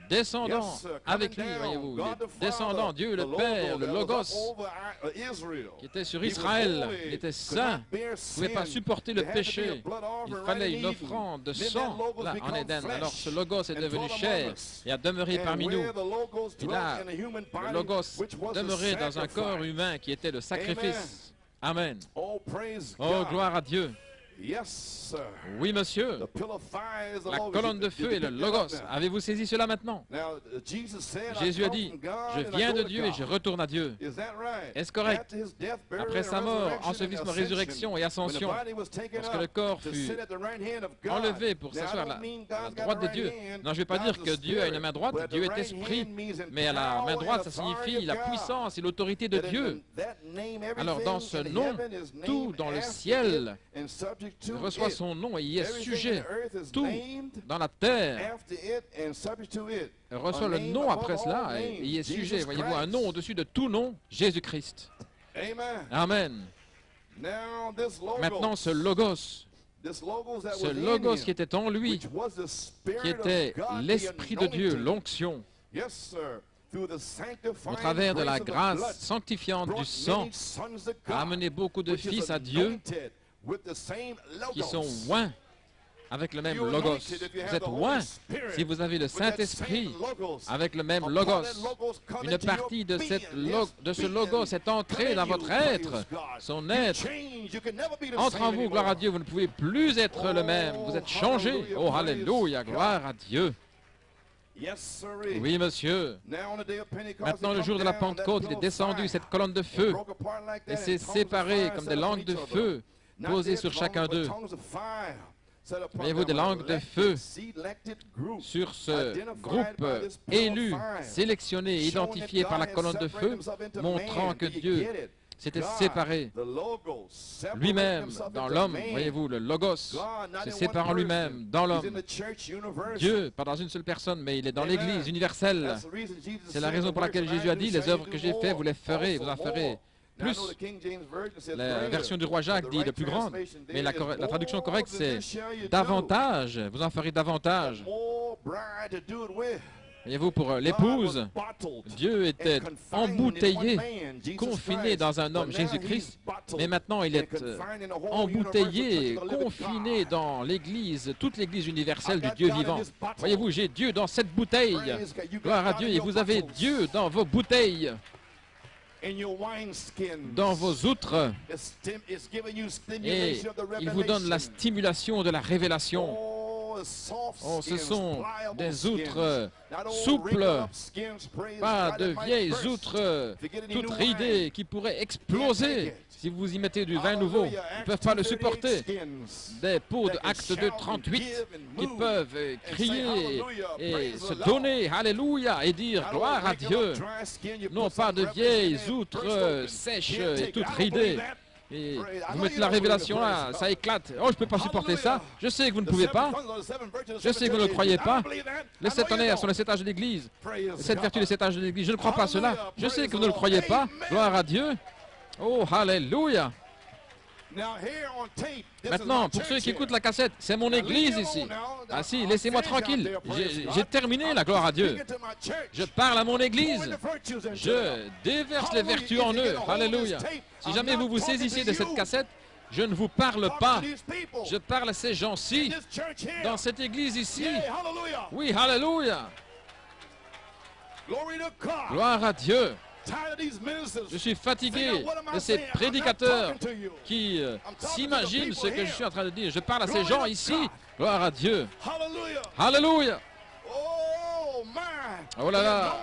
S3: descendant avec lui, voyez-vous, descendant, Dieu le Père, le Logos, qui était sur Israël, il était saint, il ne pouvait pas supporter le péché, il fallait une offrande de sang là, en Éden. Alors ce Logos est devenu chair et a demeuré parmi nous. Et là, le Logos demeurait dans un corps humain qui était le sacrifice. Amen. Oh, gloire à Dieu. Oui, monsieur. La colonne de feu est le Logos. Avez-vous saisi cela maintenant? Jésus a dit, je viens de Dieu et je retourne à Dieu. Est-ce correct? Après sa mort, ensevelissement, résurrection et ascension, lorsque le corps fut enlevé pour s'asseoir à la droite de Dieu. Non, je ne vais pas dire que Dieu a une main droite, Dieu est esprit, mais à la main droite, ça signifie la puissance et l'autorité de Dieu. Alors, dans ce nom, tout dans le ciel reçoit son nom et y est sujet. Tout dans la terre reçoit le nom après cela et y est sujet. Voyez-vous, un nom au-dessus de tout nom, Jésus-Christ. Amen. Maintenant, ce Logos qui était en lui, qui était l'Esprit de Dieu, l'onction, au travers de la grâce sanctifiante du sang, a amené beaucoup de fils à Dieu qui sont oints avec le même Logos. Vous êtes oints si vous avez le Saint-Esprit avec le même Logos. Une partie de ce Logos est entrée dans votre être, son être. Entre en vous, gloire à Dieu, vous ne pouvez plus être le même. Vous êtes changé. Oh, alléluia, gloire à Dieu. Oui, monsieur. Maintenant, le jour de la Pentecôte, il est descendu, cette colonne de feu, et s'est séparé comme des langues de feu posées sur chacun d'eux. Voyez-vous, des langues de feu sur ce groupe élu, sélectionné, identifié par la colonne de feu, montrant que Dieu s'était séparé lui-même dans l'homme. Voyez-vous, le Logos se séparant lui-même dans l'homme. Dieu, pas dans une seule personne, mais il est dans l'Église universelle. C'est la raison pour laquelle Jésus a dit, les œuvres que j'ai faites, vous les ferez, vous en ferez plus. La version du roi Jacques dit le plus grande, mais la traduction correcte c'est davantage, vous en ferez davantage. Voyez-vous, pour l'épouse, Dieu était embouteillé, confiné dans un homme, Jésus-Christ, mais maintenant il est embouteillé, confiné dans l'Église, toute l'Église universelle du Dieu vivant. Voyez-vous, j'ai Dieu dans cette bouteille. Gloire à Dieu, et vous avez Dieu dans vos bouteilles, dans vos outres, et il vous donne la stimulation de la révélation. Oh, ce sont des outres souples, pas de vieilles outres toutes ridées qui pourraient exploser si vous y mettez du vin nouveau. Ils ne peuvent pas le supporter. Des pots de Actes 2:38 qui peuvent crier et se donner, Alléluia, et dire gloire à Dieu. Non pas de vieilles outres sèches et toutes ridées. Et vous mettez la révélation là, ça éclate. Oh, je ne peux pas supporter ça. Je sais que vous ne pouvez pas. Je sais que vous ne le croyez pas. Les 7 tonnerres sont les 7 âges de l'Église. Les 7 vertus des 7 âges de l'Église. Je ne crois pas à cela. Je sais que vous ne le croyez pas. Gloire à Dieu. Oh, alléluia. Maintenant, pour ceux qui écoutent la cassette, c'est mon Église ici. Ah si, laissez-moi tranquille. J'ai terminé, la gloire à Dieu. Je parle à mon Église. Je déverse les vertus en eux. Alléluia. Si jamais vous vous saisissez de cette cassette, je ne vous parle pas. Je parle à ces gens-ci, dans cette Église ici. Oui, alléluia. Gloire à Dieu. Je suis fatigué de ces prédicateurs qui s'imaginent ce que je suis en train de dire. Je parle à ces gens ici. Gloire à Dieu. Alléluia. Oh là là.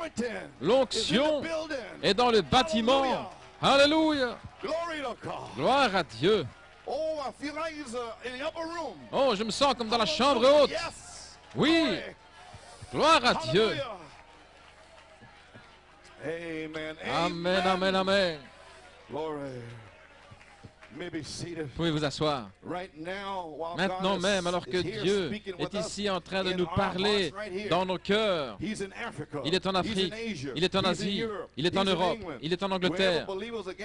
S3: L'onction est dans le bâtiment. Alléluia. Gloire à Dieu. Oh, je me sens comme dans la chambre haute. Oui. Gloire à Dieu. Amen, amen, amen. Vous pouvez vous asseoir. Maintenant même, alors que Dieu est ici en train de nous parler dans nos cœurs, il est en Afrique, il est en Asie, il est en Europe, il est en Angleterre,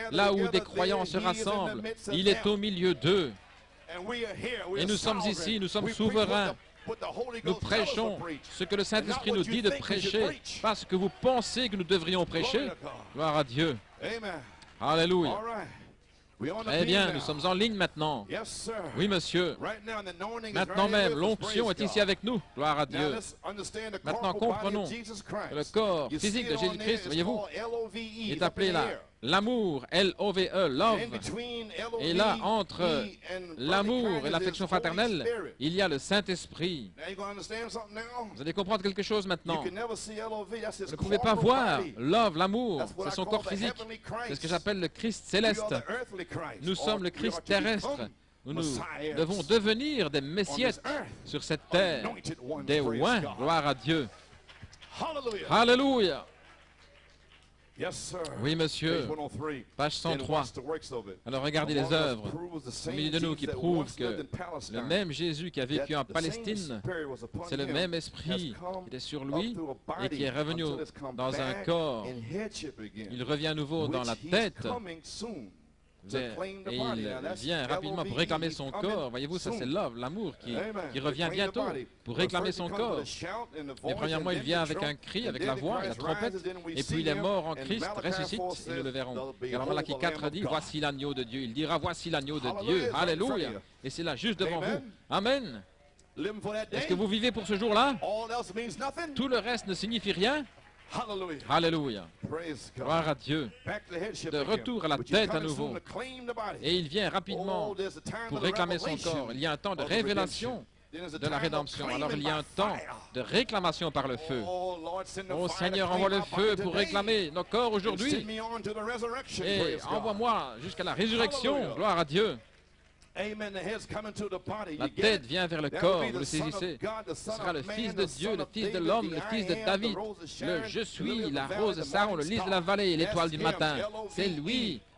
S3: là où des croyants se rassemblent, il est au milieu d'eux. Et nous sommes ici, nous sommes souverains. Nous prêchons ce que le Saint-Esprit nous dit de prêcher, pas ce que vous pensez que nous devrions prêcher. Gloire à Dieu. Alléluia. Eh bien, nous sommes en ligne maintenant. Oui, monsieur. Maintenant même, l'onction est ici avec nous. Gloire à Dieu. Maintenant, comprenons que le corps physique de Jésus-Christ, voyez-vous, est appelé là. L'amour, L-O-V-E, love. Et là, entre l'amour et l'affection fraternelle, il y a le Saint-Esprit. Vous allez comprendre quelque chose maintenant. Vous ne pouvez pas voir love, l'amour, c'est son corps physique. C'est ce que j'appelle le Christ céleste. Nous sommes le Christ terrestre. Nous devons devenir des messiettes sur cette terre, des oins. Gloire à Dieu. Alléluia. Oui, monsieur. Page 103. Alors, regardez les œuvres au milieu de nous qui prouvent que le même Jésus qui a vécu en Palestine, c'est le même esprit qui était sur lui et qui est revenu dans un corps. Il revient à nouveau dans la tête. Et il vient rapidement pour réclamer son corps. Voyez-vous, ça c'est love, l'amour qui revient bientôt pour réclamer son corps. Et premièrement, il vient avec un cri, avec la voix et la trompette. Et puis il est mort en Christ, ressuscite, et nous le verrons. Et alors Malachie 4 dit, voici l'agneau de Dieu. Il dira, voici l'agneau de Dieu. Alléluia. Et c'est là, juste devant vous. Amen. Est-ce que vous vivez pour ce jour-là? Tout le reste ne signifie rien? Alléluia. Gloire à Dieu. De retour à la tête à nouveau. Et il vient rapidement pour réclamer son corps. Il y a un temps de révélation de la rédemption. Alors il y a un temps de réclamation par le feu. Oh Seigneur, envoie le feu pour réclamer nos corps aujourd'hui. Et envoie-moi jusqu'à la résurrection. Gloire à Dieu. La tête vient vers le corps, vous le saisissez. Ce sera le Fils de Dieu, le Fils de l'homme, le Fils de David, le Je suis, la rose de Saron, le lys de la vallée, l'étoile du matin. C'est lui,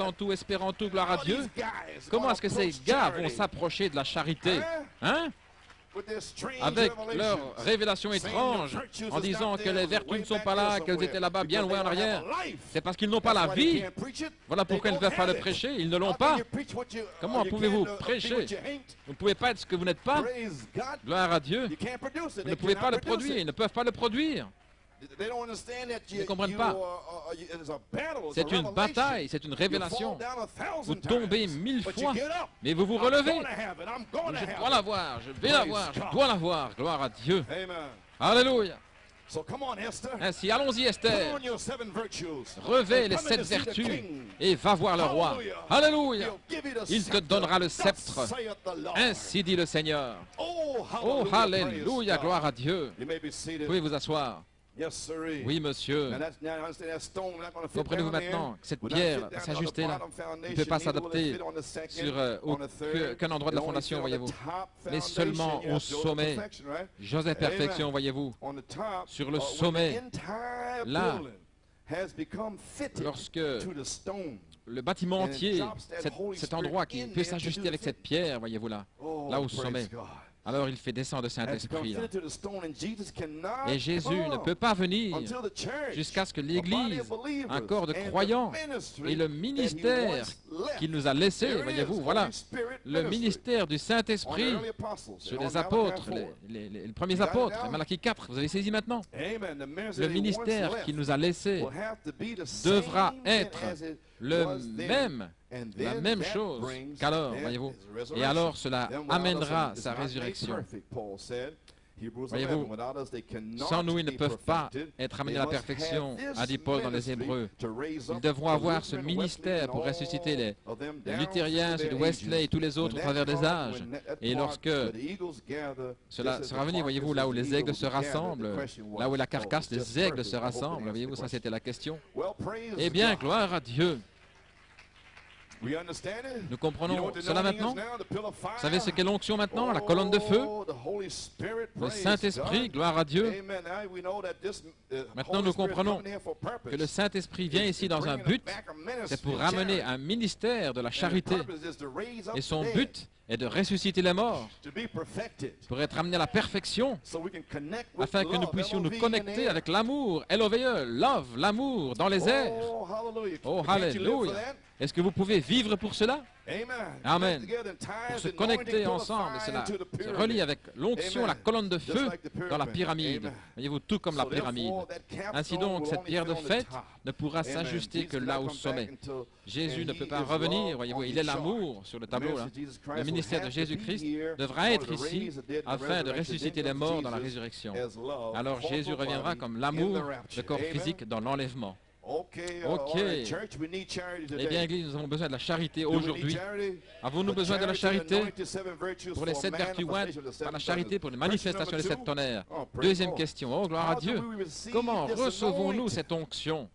S3: en tout, espérant tout, gloire à Dieu. Comment est-ce que ces gars vont s'approcher de la charité? Hein? avec leur révélation étrange, en disant que les vertus ne sont pas là, qu'elles étaient là-bas, bien loin en arrière. C'est parce qu'ils n'ont pas la vie. Voilà pourquoi ils ne peuvent pas le prêcher. Ils ne l'ont pas. Comment pouvez-vous prêcher? Vous ne pouvez pas être ce que vous n'êtes pas. Gloire à Dieu. Vous ne pouvez pas le produire. Ils ne peuvent pas le produire. Ils ne comprennent pas. C'est une bataille, c'est une révélation. Vous tombez 1000 fois, mais vous vous relevez. Je dois l'avoir, je vais l'avoir, je dois l'avoir. Gloire à Dieu. Alléluia. Ainsi, allons-y, Esther. Revêt les 7 vertus et va voir le roi. Alléluia. Il te donnera le sceptre. Ainsi dit le Seigneur. Oh, alléluia, gloire à Dieu. Vous pouvez vous asseoir. Oui, monsieur. Comprenez-vous maintenant que cette pierre va s'ajuster là. Il ne peut pas s'adapter sur aucun endroit de la fondation, voyez-vous. Mais seulement au sommet. Joseph Perfection, voyez-vous. Sur le sommet. Là, lorsque le bâtiment entier, cet endroit qui peut s'ajuster avec cette pierre, voyez-vous là. Là au sommet. Alors il fait descendre le Saint-Esprit. Et Jésus ne peut pas venir jusqu'à ce que l'Église, un corps de croyants, et le ministère qu'il nous a laissé, voyez-vous, voilà, le ministère du Saint-Esprit sur les apôtres, les premiers apôtres, Malachie 4, vous avez saisi maintenant. Le ministère qu'il nous a laissé devra être la même chose qu'alors, voyez-vous. Et alors cela amènera sa résurrection. Voyez-vous, sans nous, ils ne peuvent pas être amenés à la perfection, a dit Paul dans les Hébreux. Ils devront avoir ce ministère pour ressusciter les luthériens, ceux de Wesley et tous les autres au travers des âges. Et lorsque cela sera venu, voyez-vous, là où les aigles se rassemblent, là où la carcasse des aigles se rassemble, voyez-vous, ça c'était la question. Eh bien, gloire à Dieu. Nous comprenons cela maintenant. Vous savez ce qu'est l'onction maintenant? La colonne de feu. Le Saint-Esprit, gloire à Dieu. Maintenant, nous comprenons que le Saint-Esprit vient ici dans un but. C'est pour ramener un ministère de la charité. Et son but est de ressusciter les morts, pour être amené à la perfection, afin que nous puissions nous connecter avec l'amour, L-O-V-E, love, l'amour, dans les airs. Oh, alléluia. Est-ce que vous pouvez vivre pour cela? Amen. Pour se connecter ensemble, cela se relie avec l'onction, la colonne de feu dans la pyramide. Voyez-vous, tout comme la pyramide. Ainsi donc, cette pierre de fête ne pourra s'ajuster que là au sommet. Jésus ne peut pas revenir, voyez-vous, il est l'amour sur le tableau là. Le ministère de Jésus-Christ devra être ici afin de ressusciter les morts dans la résurrection. Alors Jésus reviendra comme l'amour, le corps physique dans l'enlèvement. OK. Eh bien, Église, nous avons besoin de la charité aujourd'hui. Avons-nous besoin de la charité pour les 7 vertus par la charité pour les manifestations des 7 tonnerres? Deuxième question. Oh, gloire à Dieu. Comment recevons-nous cette onction?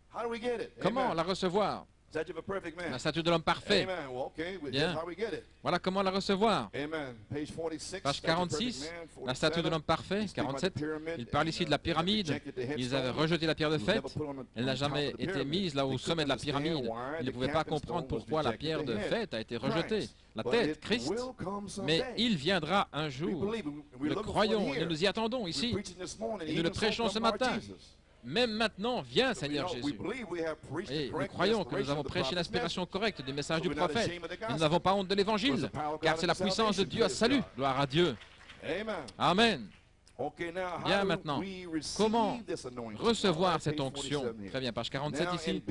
S3: Comment la recevoir? La statue de l'homme parfait. Bien. Voilà comment la recevoir. Page 46, la statue de l'homme parfait. 47, il parle ici de la pyramide. Ils avaient rejeté la pierre de fête. Elle n'a jamais été mise là au sommet de la pyramide. Ils ne pouvaient pas comprendre pourquoi la pierre de fête a été rejetée. La tête, Christ. Mais il viendra un jour. Nous le croyons et nous y attendons ici. Et nous le prêchons ce matin. Même maintenant, viens, Seigneur Jésus. Et nous croyons que nous avons prêché l'inspiration correcte du message du prophète. Et nous n'avons pas honte de l'évangile, car c'est la puissance de Dieu à salut. Gloire à Dieu. Amen. Bien maintenant, comment recevoir cette onction? Très bien, page 47 ici.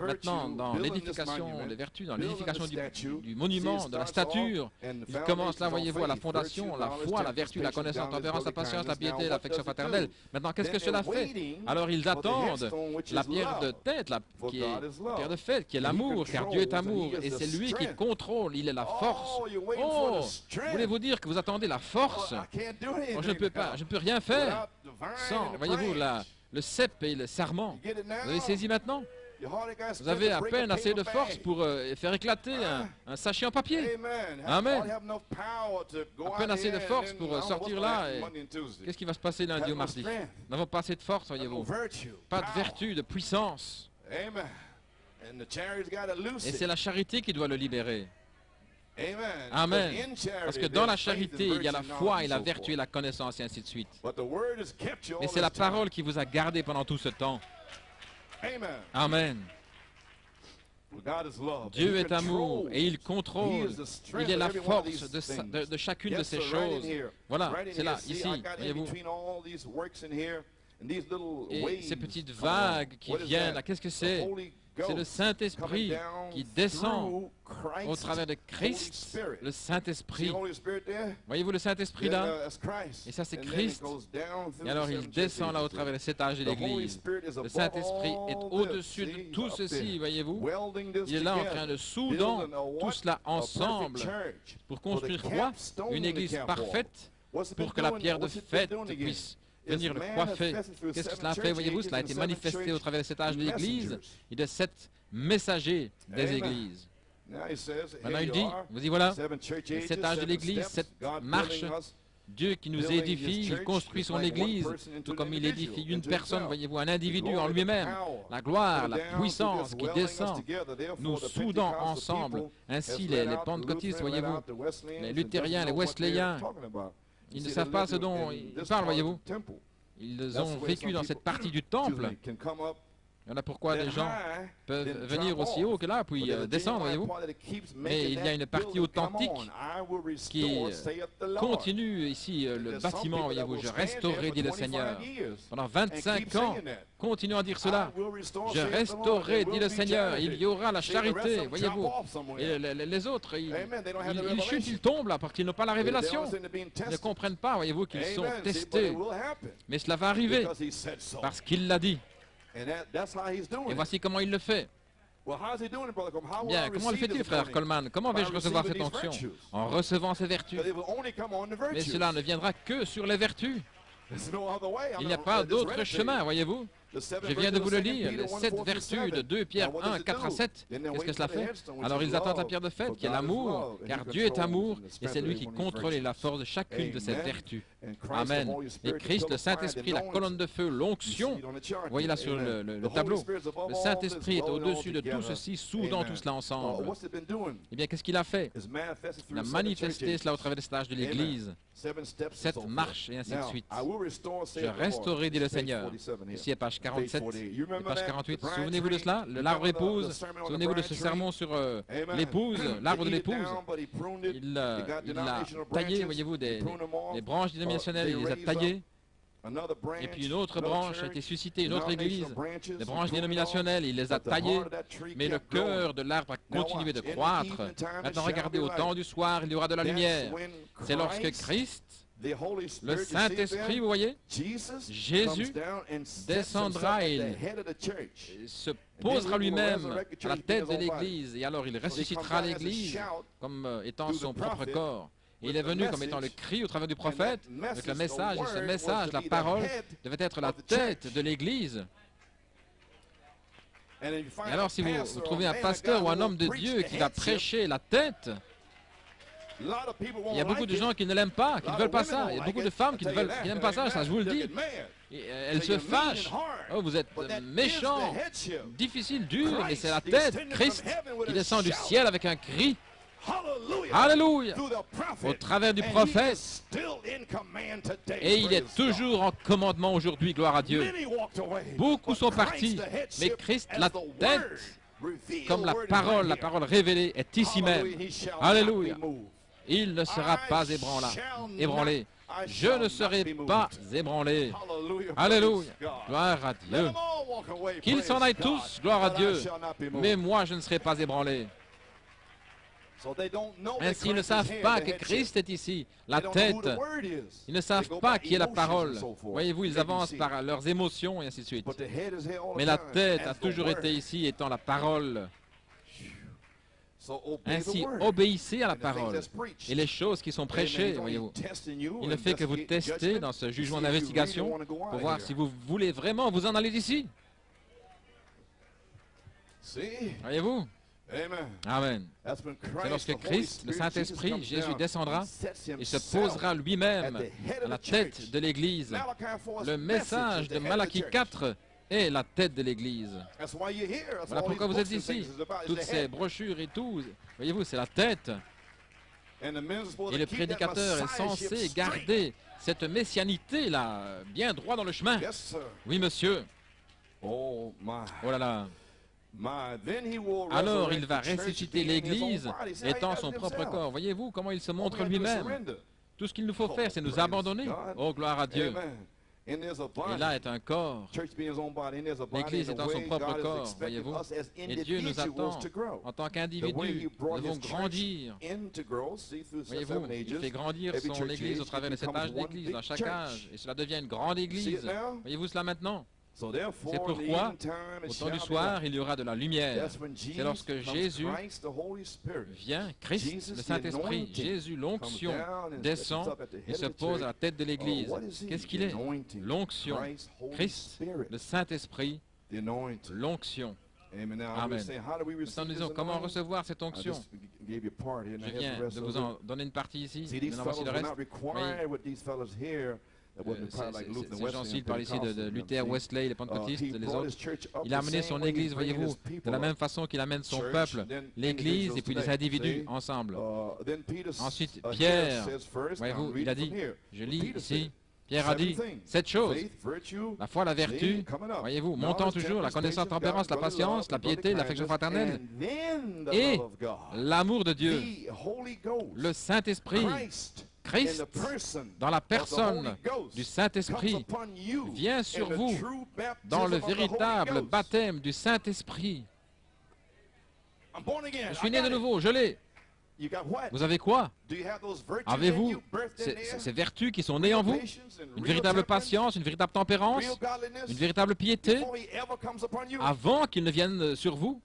S3: Maintenant, dans l'édification des vertus, dans l'édification du monument, de la stature, il commence là, voyez-vous, à la fondation, la foi, la vertu, la connaissance, la tempérance, la patience, la piété, l'affection fraternelle. Maintenant, qu'est-ce que cela fait? Alors, ils attendent la pierre de tête, qui est la pierre de fête, qui est l'amour, car Dieu est amour, et c'est lui qui contrôle, il est la force. Oh, voulez-vous dire que vous attendez la force? Oh, je ne peux pas, je ne peux rien faire sans, voyez-vous, le cep et le sarment. Vous avez saisi maintenant? Vous avez à peine assez de force pour faire éclater un sachet en papier. Amen. À peine assez de force pour sortir là. Qu'est-ce qui va se passer lundi au mardi? Nous n'avons pas assez de force, voyez-vous. Pas de vertu, de puissance. Et c'est la charité qui doit le libérer. Amen. Parce que dans la charité, il y a la foi et la vertu et la connaissance et ainsi de suite. Mais c'est la parole qui vous a gardé pendant tout ce temps. Amen. Dieu est amour et il contrôle. Il est la force de chacune de ces choses. Voilà, c'est là, ici, voyez-vous. Et ces petites vagues qui viennent, là, qu'est-ce que c'est? C'est le Saint-Esprit qui descend au travers de Christ, le Saint-Esprit. Voyez-vous le Saint-Esprit là? Et ça c'est Christ. Et alors il descend là au travers des 7 âges de l'Église. Le Saint-Esprit est au-dessus de tout ceci, voyez-vous. Il est là en train de soudant tout cela ensemble pour construire quoi? Une Église parfaite pour que la pierre de fête puisse venir le coiffer. Qu'est-ce que cela a fait? Voyez-vous, cela a été manifesté au travers de 7 âges de l'Église et de 7 messagers des Églises. Maintenant, il dit, vous y voilà, les 7 âges de l'Église, 7 marches. Dieu qui nous édifie, il construit son Église, tout comme il édifie une personne, voyez-vous, un individu en lui-même. La gloire, la puissance qui descend, nous soudant ensemble. Ainsi, les pentecôtistes, voyez-vous, les luthériens, les wesleyens, ils ne savent pas ce dont ils parlent, voyez-vous. Ils ont vécu dans cette partie du temple. Voilà pourquoi les gens peuvent venir aussi haut que là, puis descendre, voyez-vous. Mais il y a une partie authentique qui continue ici, le bâtiment, voyez-vous. Je restaurerai, dit le Seigneur. Pendant 25 ans, continuons à dire cela. Je restaurerai, dit le Seigneur. Il y aura la charité, voyez-vous. Et les autres, ils chutent, ils tombent là, parce qu'ils n'ont pas la révélation. Ils ne comprennent pas, voyez-vous, qu'ils sont testés. Mais cela va arriver, parce qu'il l'a dit. Et voici comment il le fait. Bien, comment le fait-il, frère Coleman? Comment vais-je recevoir cette onction? En recevant ces vertus. Mais cela ne viendra que sur les vertus. Il n'y a pas d'autre chemin, voyez-vous. Je viens de vous le lire, les 7 vertus de 2 Pierre 1, 4 à 7. Qu'est-ce que cela fait? Alors ils attendent la pierre de fête, qui est l'amour, car Dieu est amour, et c'est lui qui contrôle la force de chacune de ces vertus. Amen. Et Christ, le Saint-Esprit, la colonne de feu, l'onction, voyez là sur le tableau, le Saint-Esprit est au-dessus de tout ceci, soudant tout cela ensemble. Eh bien, qu'est-ce qu'il a fait? Il a manifesté cela au travers des stages de l'Église. 7 marches et ainsi de suite. Je restaurerai, dit le Seigneur. Ici est page 47 et page 48. Souvenez-vous de cela? L'arbre épouse. Souvenez-vous de ce sermon sur l'épouse, l'arbre de l'épouse. Il a taillé, voyez-vous, des branches dénominationnelles, il les a taillées. Et puis une autre branche a été suscitée, une autre église, des branches dénominationnelles, il les a taillées, mais le cœur de l'arbre a continué de croître. Maintenant, regardez, au temps du soir, il y aura de la lumière. C'est lorsque Christ, le Saint-Esprit, vous voyez, Jésus descendra et il se posera lui-même à la tête de l'Église, et alors il ressuscitera l'Église comme étant son propre corps. Et il est venu comme étant le cri au travers du prophète, avec le message, et ce message, la parole, devait être la tête de l'Église. Et alors si vous trouvez un pasteur ou un homme de Dieu qui va prêcher la tête, il y a beaucoup de gens qui ne l'aiment pas, qui ne veulent pas ça. Il y a beaucoup de femmes qui n'aiment pas ça, ça je vous le dis. Et elles se fâchent. Oh, vous êtes méchants, difficile, dur, mais c'est la tête, Christ, qui descend du ciel avec un cri. Alléluia! Au travers du prophète. Et il est toujours en commandement aujourd'hui, gloire à Dieu. Beaucoup sont partis, mais Christ, la tête, comme la parole révélée, est ici même. Alléluia! Il ne sera pas ébranlé. Je ne serai pas ébranlé. Alléluia! Gloire à Dieu. Qu'ils s'en aillent tous, gloire à Dieu. Mais moi, je ne serai pas ébranlé. Ainsi, ils ne savent pas que Christ est ici, la tête. Ils ne savent pas qui est la parole. Voyez-vous, ils avancent par leurs émotions et ainsi de suite. Mais la tête a toujours été ici, étant la parole. Ainsi, obéissez à la parole et les choses qui sont prêchées, voyez-vous. Il ne fait que vous tester dans ce jugement d'investigation pour voir si vous voulez vraiment vous en aller d'ici. Voyez-vous? Amen. C'est lorsque Christ, le Saint-Esprit, Jésus descendra et se posera lui-même à la tête de l'Église. Le message de Malachie 4 est la tête de l'Église. Voilà pourquoi vous êtes ici. Toutes ces brochures et tout, voyez-vous, c'est la tête. Et le prédicateur est censé garder cette messianité-là bien droit dans le chemin. Oui, monsieur.
S4: Oh my.
S3: Oh là là.
S4: Then he will
S3: Alors il
S4: resurrect
S3: va
S4: the church
S3: ressusciter
S4: again in his own
S3: l'Église
S4: body. See how he
S3: étant
S4: does
S3: son
S4: it
S3: propre
S4: himself.
S3: corps. Voyez-vous comment il se
S4: All we
S3: montre
S4: have to do is
S3: lui-même.
S4: surrender.
S3: Tout ce qu'il nous faut faire, c'est nous
S4: praise
S3: abandonner.
S4: God.
S3: Oh, gloire à Dieu.
S4: Amen. And there's a
S3: Et
S4: body.
S3: là est un corps.
S4: Church being his own body, and there's a body
S3: L'Église
S4: in the
S3: étant son
S4: way
S3: propre
S4: God is
S3: corps,
S4: expecting
S3: voyez-vous.
S4: us as
S3: Et Dieu nous
S4: individuals
S3: attend
S4: to grow.
S3: en tant
S4: The way he
S3: qu'individus. Nous
S4: brought
S3: devons
S4: his church
S3: grandir.
S4: into growth, see, through
S3: Voyez-vous,
S4: seven
S3: il
S4: ages.
S3: fait grandir
S4: Every
S3: son
S4: church
S3: Église au
S4: age,
S3: travers de
S4: it
S3: cet
S4: becomes
S3: âge
S4: one
S3: d'Église
S4: big
S3: dans chaque
S4: church.
S3: âge. Et cela devient une grande
S4: See it
S3: Église.
S4: now?
S3: Voyez-vous cela maintenant?
S4: So therefore,
S3: C'est
S4: in the
S3: pourquoi,
S4: evening time, it
S3: au temps
S4: shall
S3: du
S4: be
S3: soir,
S4: light.
S3: il y aura de la lumière.
S4: That's when
S3: C'est lorsque
S4: Jesus
S3: Jésus
S4: comes, Christ, the Holy Spirit,
S3: vient, Christ,
S4: Jesus,
S3: le
S4: the
S3: Saint-Esprit,
S4: anointing,
S3: Jésus, l'onction,
S4: comes down and
S3: descend
S4: sits up at the
S3: et
S4: head
S3: se
S4: of the
S3: pose à la
S4: church.
S3: tête de l'Église.
S4: What is he?
S3: Qu'est-ce qu'il
S4: The
S3: est?
S4: anointing.
S3: L'onction.
S4: Christ, Holy
S3: Christ,
S4: Spirit,
S3: le Saint-Esprit,
S4: the anointing.
S3: l'onction.
S4: Amen. Now,
S3: Amen.
S4: we're saying, how do we receive
S3: Maintenant, nous disons,
S4: this
S3: comment
S4: anointing?
S3: recevoir cette
S4: I
S3: onction?
S4: just gave you part here, and
S3: Je
S4: here's
S3: viens
S4: the rest
S3: de
S4: of
S3: vous
S4: it.
S3: en donner une partie ici.
S4: See, these
S3: Maintenant, voici
S4: fellows
S3: le
S4: were
S3: reste.
S4: not required with these fellows here that wasn't required like Luther and
S3: Ces
S4: Wesley
S3: gens-ci
S4: and
S3: parlent ici de
S4: Pentecostal,
S3: Luther,
S4: see?
S3: Wesley, les pentecôtistes,
S4: He
S3: les
S4: brought
S3: autres.
S4: his church up
S3: Il a
S4: the
S3: amené
S4: same
S3: son
S4: way he's
S3: Église,
S4: bringing
S3: voyez-vous,
S4: his people
S3: de la
S4: up.
S3: même façon qu'il amène son
S4: Church,
S3: peuple,
S4: then
S3: l'Église
S4: individuals
S3: et puis les
S4: today,
S3: individus
S4: see?
S3: ensemble.
S4: Then Peter,
S3: Ensuite,
S4: here
S3: Pierre,
S4: says first,
S3: voyez-vous,
S4: I'm reading
S3: il a dit,
S4: from here.
S3: je
S4: What
S3: lis
S4: Peter
S3: ici,
S4: said.
S3: Pierre a dit,
S4: 7 things.
S3: 7 choses,
S4: Faith, virtue,
S3: la foi, la vertu,
S4: see, coming up.
S3: voyez-vous,
S4: Knowledge,
S3: montant toujours, la
S4: temperance,
S3: connaissance, la
S4: patience,
S3: tempérance, la
S4: brotherly
S3: patience,
S4: love,
S3: la
S4: brotherly
S3: piété, l'affection
S4: kindness,
S3: fraternelle
S4: and then the
S3: et
S4: love of God.
S3: l'amour de Dieu,
S4: The Holy Ghost,
S3: le Saint-Esprit,
S4: Christ,
S3: Christ,
S4: in the person
S3: dans la
S4: of the
S3: personne
S4: Holy Ghost,
S3: du
S4: comes
S3: Saint-Esprit,
S4: upon you
S3: vient sur
S4: in the
S3: vous
S4: true
S3: dans le
S4: baptism of the Holy
S3: véritable
S4: Ghost.
S3: baptême du Saint-Esprit.
S4: I'm born again.
S3: Je suis
S4: I
S3: né
S4: got
S3: de
S4: it.
S3: nouveau, je l'ai.
S4: You got what?
S3: Vous avez quoi?
S4: Do you have those virtues in
S3: Avez-vous
S4: you, birthed in there?
S3: ces vertus qui sont nées en vous?
S4: Patience and
S3: Une
S4: real
S3: véritable
S4: temperance,
S3: patience, une véritable tempérance,
S4: real godliness,
S3: une véritable piété,
S4: before he ever comes upon you?
S3: avant qu'ils ne viennent sur vous?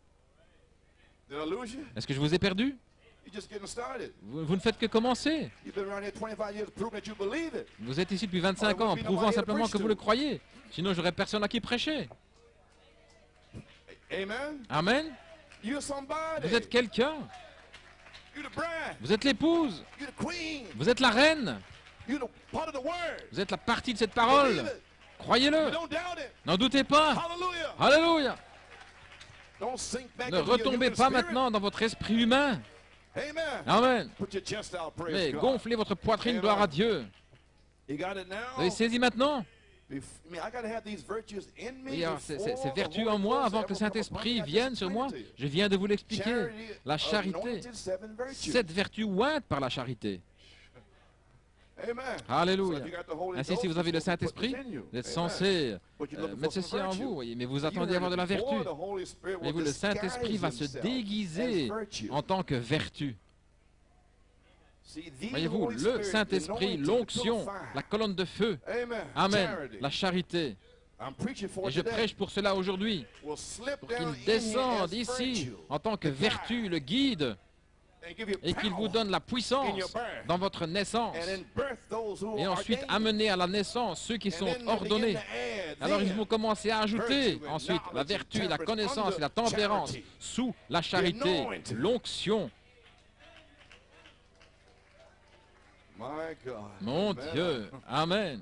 S4: Did I lose you?
S3: Est-ce que je vous ai perdu?
S4: You're just getting started.
S3: Vous ne faites que commencer.
S4: You've been around here 25 years proving that you believe it.
S3: Vous êtes ici depuis 25 ans, prouvant simplement que vous le croyez. Sinon, j'aurais personne à qui prêcher.
S4: Amen.
S3: Amen.
S4: You're somebody.
S3: Vous êtes quelqu'un.
S4: You're the bride.
S3: Vous êtes l'épouse.
S4: You're the queen.
S3: Vous êtes la reine.
S4: You're the part of the word.
S3: Vous êtes la partie de cette parole.
S4: Believe it.
S3: Croyez-le.
S4: Don't doubt it.
S3: N'en doutez pas.
S4: Hallelujah.
S3: Alléluia.
S4: Don't sink back
S3: Ne
S4: into your
S3: retombez
S4: human
S3: pas
S4: spirit.
S3: maintenant dans votre esprit humain.
S4: Amen.
S3: Amen.
S4: Put your chest out, praise
S3: Mais
S4: God.
S3: gonflez votre poitrine, gloire à Dieu.
S4: You got it now?
S3: Vous avez saisi maintenant?
S4: I mean, I gotta have these virtues in me
S3: Oui, alors,
S4: before
S3: ces
S4: the
S3: vertus
S4: Holy
S3: en moi,
S4: Ghost
S3: avant que le
S4: ever come upon
S3: Saint-Esprit
S4: me. I
S3: vienne
S4: just
S3: sur moi,
S4: explained it to you.
S3: je viens de vous l'expliquer.
S4: Charity,
S3: La charité,
S4: anointed, 7 virtues.
S3: 7 vertus ointes par la charité.
S4: Amen.
S3: Ainsi,
S4: So if you got the Holy
S3: si
S4: Ghost,
S3: vous avez le
S4: you're supposed to put
S3: Saint-Esprit,
S4: this in you.
S3: vous êtes
S4: Amen.
S3: censé
S4: But you're looking
S3: mettre
S4: for
S3: ceci
S4: some
S3: en
S4: virtue.
S3: vous, voyez, mais vous
S4: You
S3: attendez
S4: heard
S3: avoir de
S4: it
S3: la
S4: before,
S3: vertu.
S4: the Holy Spirit will
S3: Voyez-vous, le
S4: disguise
S3: Saint-Esprit va se
S4: himself
S3: déguiser
S4: as virtue.
S3: en tant que vertu.
S4: See, the
S3: Voyez-vous,
S4: Holy
S3: le
S4: Spirit,
S3: Saint-Esprit,
S4: the anointing,
S3: l'onction,
S4: the fire.
S3: la colonne de feu.
S4: Amen.
S3: Amen.
S4: Charity.
S3: La charité.
S4: I'm preaching for
S3: Et je
S4: today.
S3: prêche pour cela aujourd'hui,
S4: Will slip
S3: pour
S4: down
S3: qu'il
S4: in here
S3: descende
S4: as
S3: ici
S4: virtue
S3: en tant que
S4: to guide
S3: vertu, le guide,
S4: and give you
S3: et qu'il vous
S4: power
S3: donne la
S4: in
S3: puissance
S4: your birth.
S3: dans votre naissance.
S4: And then birth those who
S3: Et
S4: are
S3: ensuite
S4: ordained.
S3: amener à la naissance ceux qui
S4: And
S3: sont
S4: then they begin
S3: ordonnés.
S4: to add
S3: Alors ils
S4: then
S3: vont commencer à ajouter
S4: virtue and
S3: ensuite la
S4: knowledge and
S3: vertu, la
S4: temperance
S3: connaissance et la
S4: under
S3: tempérance
S4: charity.
S3: sous la charité,
S4: anointing.
S3: l'onction.
S4: My God.
S3: Mon
S4: Amen.
S3: Dieu, Amen.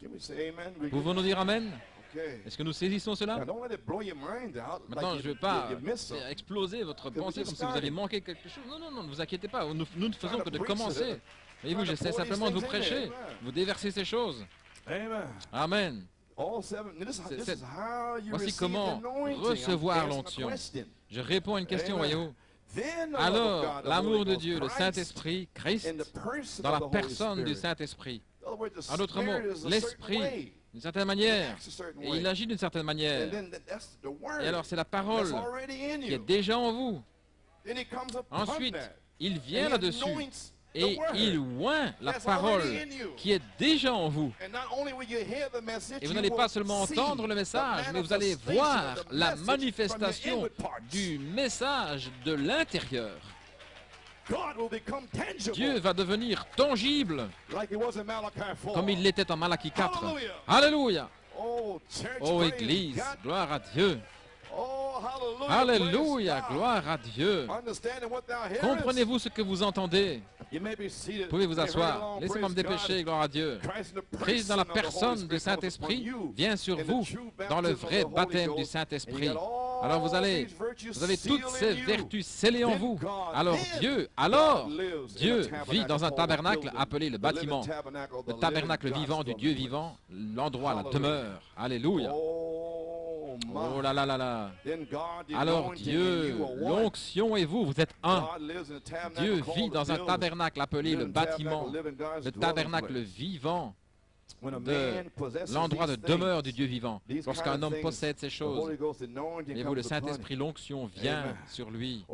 S4: Can we say amen? We
S3: Pouvons-nous dire Amen?
S4: Okay.
S3: Est-ce que nous saisissons cela?
S4: Now, don't let it blow your mind out.
S3: Maintenant,
S4: like
S3: je ne
S4: you,
S3: veux pas
S4: you missed
S3: faire
S4: something.
S3: exploser votre
S4: we
S3: pensée
S4: just
S3: comme si vous aviez
S4: started.
S3: manqué quelque chose. Non, non, non, ne vous inquiétez pas. Nous ne faisons que de
S4: preach it,
S3: commencer. Voyez-vous,
S4: trying to
S3: j'essaie
S4: pour
S3: simplement de vous
S4: these things in
S3: prêcher,
S4: there. Amen.
S3: vous déverser ces choses.
S4: Amen.
S3: Amen.
S4: All seven. This
S3: C'est-
S4: is how you
S3: voici
S4: receive
S3: comment
S4: the anointing.
S3: recevoir
S4: I'm asking a
S3: l'onction.
S4: question.
S3: Je réponds à une question,
S4: Amen.
S3: voyez-vous.
S4: Then the love of
S3: Alors,
S4: God, the
S3: l'amour
S4: Holy
S3: de
S4: Ghost,
S3: Dieu, le
S4: Christ,
S3: Saint-Esprit, Christ,
S4: in the person
S3: dans
S4: of
S3: la
S4: the Holy
S3: personne du
S4: Spirit.
S3: Saint-Esprit.
S4: In other words, the
S3: En d'autres mots,
S4: Spirit is a certain
S3: l'Esprit,
S4: way.
S3: d'une certaine manière,
S4: Acts a certain
S3: et
S4: way.
S3: il agit d'une certaine manière.
S4: And then that's the word.
S3: Et alors, c'est la parole
S4: That's already in
S3: qui est
S4: you.
S3: déjà en vous.
S4: Then he comes upon
S3: Ensuite,
S4: that.
S3: il
S4: And
S3: vient
S4: he
S3: là-dessus
S4: anoints the
S3: et
S4: word.
S3: il oint la
S4: That's
S3: parole
S4: already in you.
S3: qui est déjà en vous.
S4: And not only will you hear the message,
S3: Et vous
S4: you
S3: n'allez
S4: will
S3: pas seulement
S4: see
S3: entendre le
S4: the
S3: message, mais vous allez
S4: manifestation
S3: voir
S4: of the
S3: la
S4: message from
S3: manifestation
S4: your inward parts.
S3: du message de l'intérieur.
S4: God will become tangible,
S3: Dieu va devenir tangible,
S4: like it was in Malachi 4.
S3: comme il l'était en Malachie 4.
S4: Hallelujah.
S3: Alléluia!
S4: Oh, church,
S3: Ô
S4: praise
S3: Église,
S4: God.
S3: gloire à Dieu!
S4: Oh, hallelujah,
S3: Alléluia,
S4: praise God.
S3: gloire à Dieu!
S4: Understanding what thou hearest.
S3: Comprenez-vous ce que vous entendez?
S4: You may be seated.
S3: Vous pouvez vous
S4: You may hurry
S3: asseoir.
S4: along,
S3: Laissez-moi me
S4: praise
S3: dépêcher,
S4: God.
S3: gloire à Dieu.
S4: Christ in the
S3: Christ, dans la
S4: person of the Holy
S3: personne
S4: Spirit
S3: du
S4: comes upon
S3: Saint-Esprit,
S4: you
S3: vient sur
S4: in the
S3: vous
S4: true
S3: dans le
S4: baptism of
S3: vrai
S4: the Holy
S3: baptême
S4: Ghost,
S3: du
S4: and you
S3: Saint-Esprit.
S4: got all
S3: alors vous avez toutes ces vertus scellées en vous. Alors Dieu vit dans un tabernacle appelé le bâtiment, le tabernacle vivant du Dieu vivant, l'endroit, la demeure. Alléluia. Oh là là là là. Alors Dieu, l'onction et vous êtes un. Dieu vit dans un tabernacle appelé le bâtiment, le tabernacle vivant de l'endroit de demeure du Dieu vivant. Lorsqu'un homme possède ces choses, et vous, le Saint-Esprit, l'onction vient sur lui.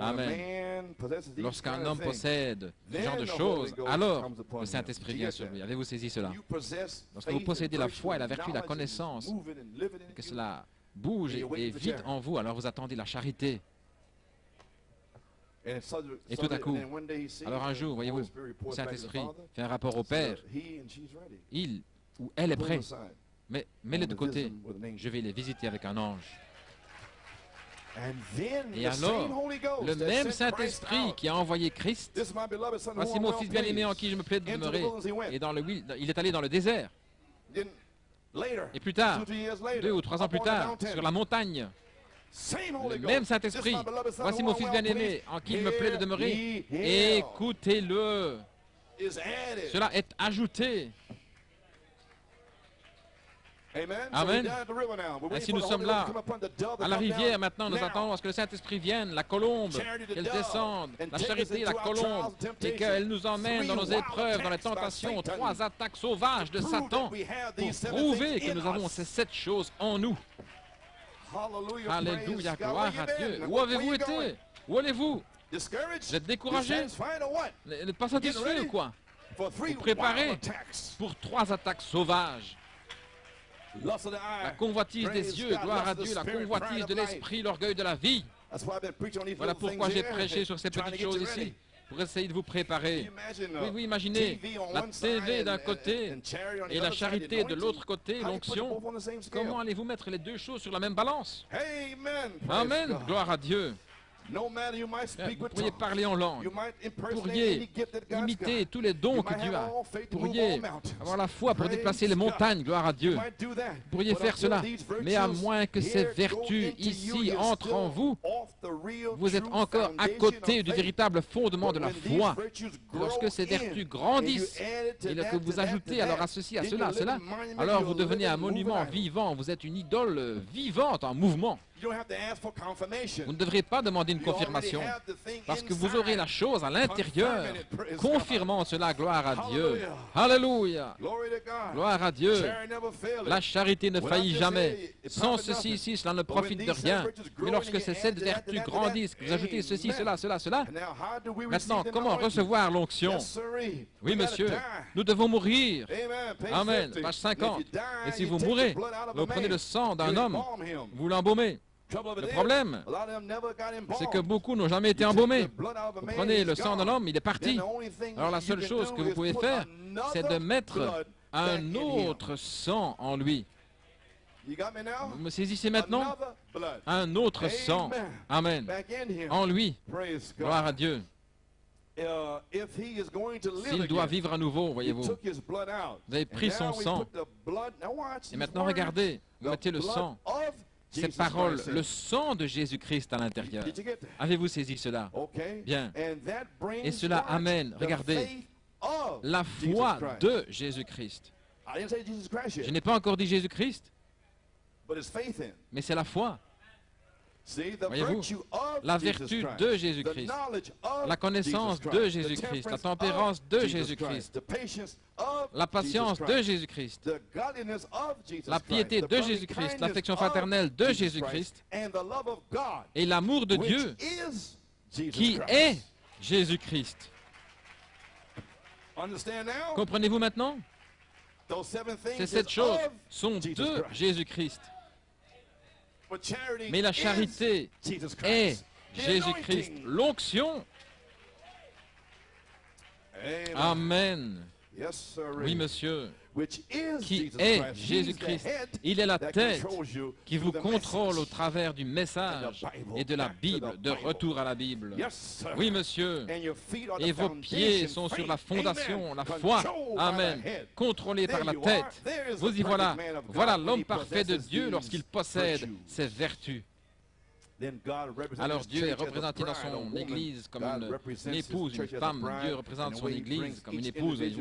S3: Amen. Lorsqu'un homme possède ce genre de choses, alors le Saint-Esprit vient sur lui. Avez-vous saisi cela? Lorsque vous possédez la foi et la vertu, la connaissance, que cela bouge et vite en vous, alors vous attendez la charité. Et tout à coup, alors un jour, voyez-vous, le Saint-Esprit fait un rapport au Père. Il ou elle est prêt, mais mets-les de côté. Je vais les visiter avec un ange. Et alors, le même Saint-Esprit qui a envoyé Christ, voici mon Fils bien-aimé en qui je me plais de demeurer, et il est allé dans le désert. Et plus tard, 2 ou 3 ans plus tard, sur la montagne, le même Saint-Esprit, voici mon Fils bien-aimé en qui il me plaît de demeurer, écoutez-le. Cela est ajouté. Amen. Ainsi nous sommes là, à la rivière maintenant, nous attendons à ce que le Saint-Esprit vienne, la colombe, qu'elle descende, la charité, la colombe, et qu'elle nous emmène dans nos épreuves, dans les tentations, 3 attaques sauvages de Satan, pour prouver que nous avons ces 7 choses en nous. Alléluia, gloire à Dieu. Où avez-vous été? Où allez-vous? Vous êtes découragé? Vous n'êtes pas satisfait ou quoi? Vous préparez pour 3 attaques sauvages. La convoitise des yeux, gloire à Dieu, la convoitise de l'esprit, l'orgueil de la vie. Voilà pourquoi j'ai prêché sur ces petites choses ici, pour essayer de vous préparer. Oui, imaginez la TV d'un côté et la charité de l'autre côté, l'onction. Comment allez-vous mettre les 2 choses sur la même balance? Amen, gloire à Dieu. Vous pourriez parler en langue, vous pourriez imiter tous les dons que Dieu a, vous pourriez avoir la foi pour déplacer les montagnes, gloire à Dieu. Vous pourriez faire cela, mais à moins que ces vertus ici entrent en vous, vous êtes encore à côté du véritable fondement de la foi. Lorsque ces vertus grandissent et que vous ajoutez alors à ceci, à cela, alors vous devenez un monument vivant, vous êtes une idole vivante en mouvement. Vous ne devrez pas demander une confirmation, parce que vous aurez la chose à l'intérieur, confirmant cela, gloire à Dieu. Alléluia, gloire à Dieu. La charité ne faillit jamais. Sans ceci ici, cela ne profite de rien. Mais lorsque ces 7 vertus grandissent, que vous ajoutez ceci, cela, maintenant, comment recevoir l'onction? Oui, monsieur, nous devons mourir. Amen, page 50. Et si vous mourrez, vous prenez le sang d'un homme, vous l'embaumez. Le problème, c'est que beaucoup n'ont jamais été embaumés. Vous prenez le sang d'un homme, il est parti. Alors la seule chose que vous pouvez faire, c'est de mettre un autre sang en lui. Vous me saisissez maintenant? Un autre sang. Amen. En lui. Gloire à Dieu. S'il doit vivre à nouveau, voyez-vous, vous avez pris son sang. Et maintenant, regardez, vous mettez le sang. Cette parole, le sang de Jésus-Christ à l'intérieur. Avez-vous saisi cela? Bien. Et cela amène, regardez, la foi de Jésus-Christ. Je n'ai pas encore dit Jésus-Christ, mais c'est la foi. Voyez-vous, la vertu de Jésus-Christ, la connaissance de Jésus-Christ, la tempérance de Jésus-Christ, la patience de Jésus-Christ, la piété de Jésus-Christ, l'affection fraternelle de Jésus-Christ et l'amour de Dieu qui est Jésus-Christ. Comprenez-vous maintenant? Ces 7 choses sont de Jésus-Christ. Mais la charité est Jésus-Christ. L'onction. Amen. Oui, monsieur. Qui est Jésus-Christ. Il est la tête qui vous contrôle au travers du message et de la Bible, de retour à la Bible. Oui, monsieur. Et vos pieds sont sur la fondation, la foi. Amen. Contrôlés par la tête. Vous y voilà. Voilà l'homme parfait de Dieu lorsqu'il possède ses vertus. Alors Dieu est représenté dans son Église comme une épouse, une femme. Dieu représente son Église comme une épouse. Et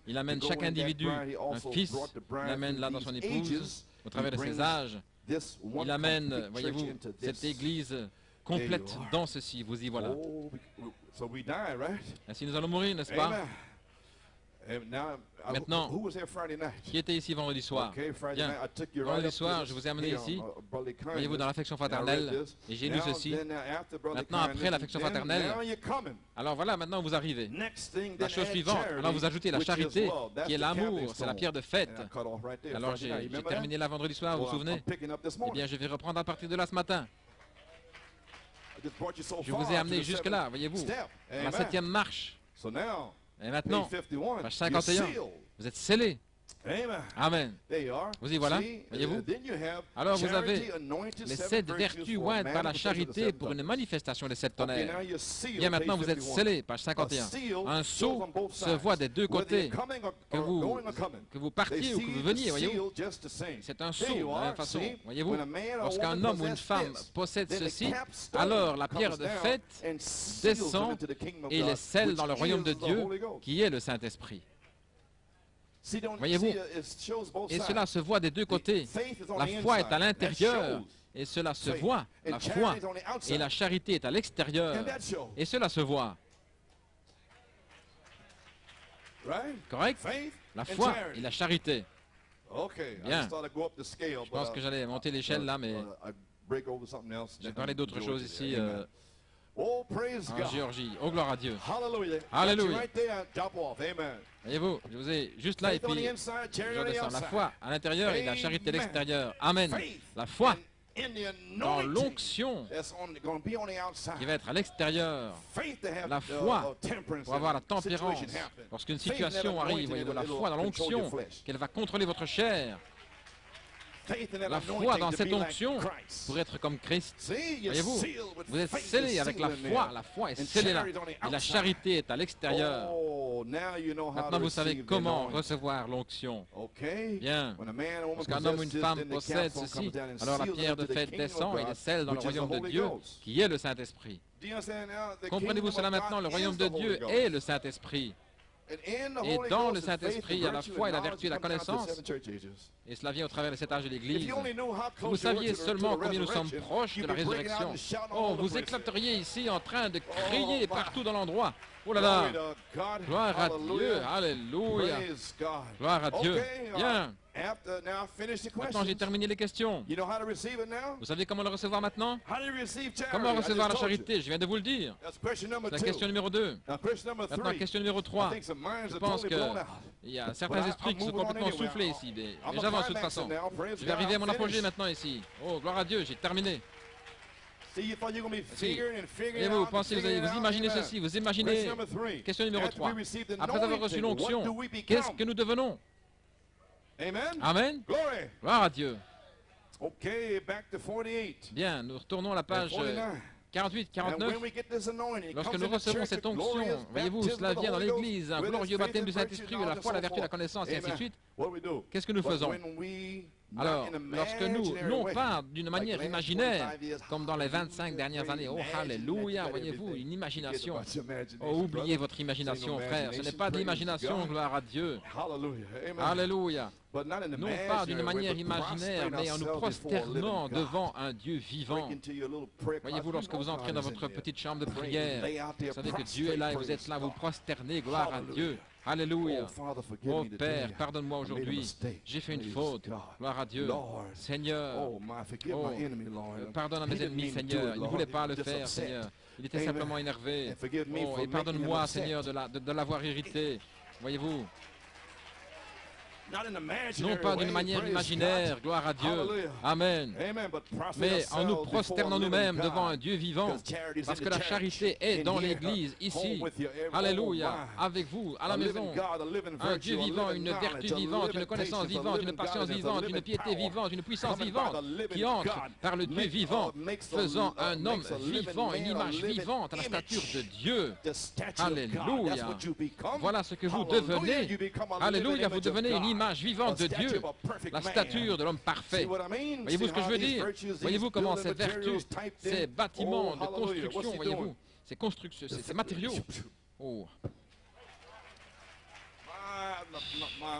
S3: il amène chaque individu, un fils, il amène là dans son épouse, au travers de ses âges. Il amène, voyez-vous, cette Église complète dans ceci. Vous y voilà. Ainsi nous allons mourir, n'est-ce pas? Maintenant, qui était ici vendredi soir? Bien, vendredi soir, je vous ai amené ici, voyez-vous, dans l'affection fraternelle, et j'ai lu ceci. Maintenant, après l'affection fraternelle, alors voilà, maintenant vous arrivez. La chose suivante, alors vous ajoutez la charité, qui est l'amour, c'est la pierre de fête. Alors j'ai terminé là vendredi soir, vous vous souvenez? Eh bien, je vais reprendre à partir de là ce matin. Je vous ai amené jusque-là, voyez-vous, la 7e marche. Et maintenant, page 51, vous êtes scellés. Amen. Vous y voilà, voyez-vous. Alors vous avez les 7 vertus ointes par la charité pour une manifestation des 7 tonnerres. Bien maintenant, vous êtes scellés, page 51. Un sceau se voit des deux côtés, que vous partiez ou que vous veniez, voyez-vous. C'est un sceau, de la même façon, voyez-vous. Lorsqu'un homme ou une femme possède ceci, alors la pierre de fête descend et les scelle dans le royaume de Dieu, qui est le Saint-Esprit. Voyez-vous, et cela se voit des deux côtés. La foi est à l'intérieur, et cela se voit, la foi, et la charité est à l'extérieur, et cela se voit. Correct? La foi et la charité. Bien. Je pense que j'allais monter l'échelle là, mais j'ai parlé d'autre chose ici. En Géorgie. Oh, gloire à Dieu. Alléluia. Voyez-vous, je vous ai juste là et puis je redescends. La foi à l'intérieur et la charité à l'extérieur. Amen. La foi dans l'onction qui va être à l'extérieur. La foi pour avoir la tempérance. Lorsqu'une situation arrive, voyez-vous, la foi dans l'onction, qu'elle va contrôler votre chair. La foi dans cette onction pour être comme Christ. Voyez-vous, vous êtes scellés avec la foi est scellée là, et la charité est à l'extérieur. Maintenant, vous savez comment recevoir l'onction. Bien, lorsqu'un homme ou une femme possède ceci, alors la pierre de fête descend et les scelle dans le royaume de Dieu, qui est le Saint-Esprit. Comprenez-vous cela maintenant? Le royaume de Dieu est le Saint-Esprit. Et dans le Saint-Esprit, il y a la foi et la vertu et la connaissance. Et cela vient au travers de cet âge de l'Église. Si vous saviez seulement combien nous sommes proches de la résurrection. Oh, vous éclateriez ici en train de crier partout dans l'endroit. Oh là là! Gloire à Dieu! Alléluia! Gloire à Dieu! Bien! Maintenant, j'ai terminé les questions. Vous savez comment le recevoir maintenant? Comment recevoir la charité? Je viens de vous le dire. C'est la question numéro 2. Maintenant, question numéro 3. Je pense qu'il y a certains esprits qui sont complètement soufflés ici. Mais j'avance de toute façon. Je vais arriver à mon apogée maintenant ici. Oh, gloire à Dieu, j'ai terminé. Et vous pensez, vous imaginez ceci, vous imaginez. Question numéro 3. Après avoir reçu l'onction, qu'est-ce que nous devenons? Amen. Gloire à Dieu. Bien, nous retournons à la page 48, 49. Lorsque nous recevons cette onction, voyez-vous, cela vient dans l'Église, un glorieux baptême du Saint-Esprit, la foi, la vertu, la connaissance, et ainsi de suite. Qu'est-ce que nous faisons? Alors, lorsque nous, non pas d'une manière imaginaire, comme dans les 25 dernières années, oh, alléluia, voyez-vous, une imagination. Oh, oubliez votre imagination, frère, ce n'est pas de l'imagination, gloire à Dieu. Alléluia. Non pas d'une manière imaginaire, mais en nous prosternant devant un Dieu vivant. Voyez-vous, lorsque vous entrez dans votre petite chambre de prière, vous savez que Dieu est là et vous êtes là, vous prosternez, gloire à Dieu. Alléluia. Oh Père, pardonne-moi aujourd'hui. J'ai fait une faute. Gloire à Dieu. Seigneur, pardonne à mes ennemis, Seigneur. Il ne voulait pas le faire, Seigneur. Il était simplement énervé. Oh, et pardonne-moi, Seigneur, de l'avoir irrité. Voyez-vous. Non pas d'une manière imaginaire, gloire à Dieu. Amen. Mais en nous prosternant nous-mêmes devant un Dieu vivant, parce que la charité est dans l'Église, ici. Alléluia. Avec vous, à la maison. Un Dieu vivant, une vertu vivante, une connaissance vivante, une patience vivante, une piété vivante, une puissance vivante, qui entre par le Dieu vivant, faisant un homme vivant, une image vivante à la stature de Dieu. Alléluia. Voilà ce que vous devenez. Alléluia, vous devenez une image l'image vivante de Dieu, la stature de l'homme parfait. Voyez-vous ce que je veux dire? Voyez-vous comment ces vertus, ces bâtiments de construction, voyez-vous, ces matériaux. Oh.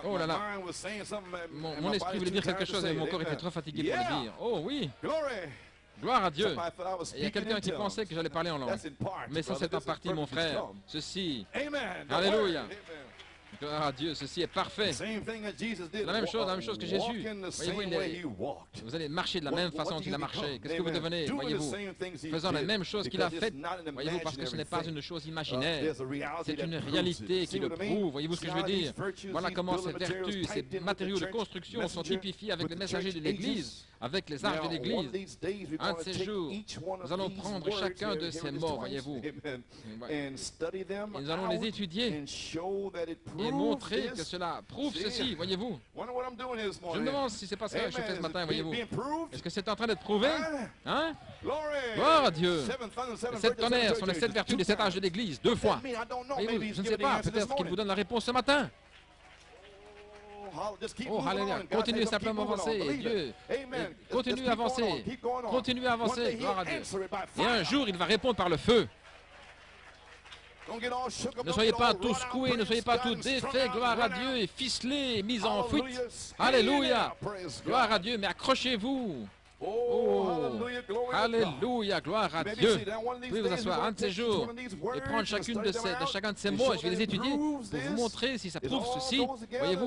S3: Oh là là, mon esprit voulait dire quelque chose et mon corps était trop fatigué pour le dire. Oh oui, gloire à Dieu. Il y a quelqu'un qui pensait que j'allais parler en langue. Mais ça c'est en partie mon frère. Ceci, alléluia. Gloire à Dieu, ceci est parfait. C'est la même chose que Jésus. Voyez-vous, vous allez marcher de la même façon qu'il a marché. Qu'est-ce que vous devenez, voyez-vous, faisant la même chose qu'il a faite, voyez-vous, parce que ce n'est pas une chose imaginaire. C'est une réalité qui le prouve. Voyez-vous ce que je veux dire? Voilà comment ces vertus, ces matériaux de construction sont typifiés avec les messagers de l'Église, avec les arches de l'Église. Un de ces jours, nous allons prendre chacun de ces mots, voyez-vous, et nous allons les étudier et montrer que cela prouve ceci, voyez-vous. Je me demande si c'est pas ça que je fais ce matin, voyez-vous. Est-ce que c'est en train d'être prouvé? Hein? Gloire à Dieu. Les 7 tonnerres sont les 7 vertus des 7 âges de l'Église, 2 fois. Voyez-vous, je ne sais pas, peut-être qu'il vous donne la réponse ce matin. Oh, alléluia. Continuez simplement à avancer, Dieu. Continuez à avancer. Continuez à avancer, gloire à Dieu. Et un jour, il va répondre par le feu. Ne soyez pas tous secoués, ne soyez pas tous défaits, gloire à Dieu, et ficelés, mis en fuite. Alléluia. Gloire à Dieu, mais accrochez-vous. Oh, alléluia, gloire à Dieu. Vous pouvez vous asseoir un de ces jours et prendre chacun de ces mots et je vais les étudier pour vous montrer si ça prouve ceci. Voyez-vous,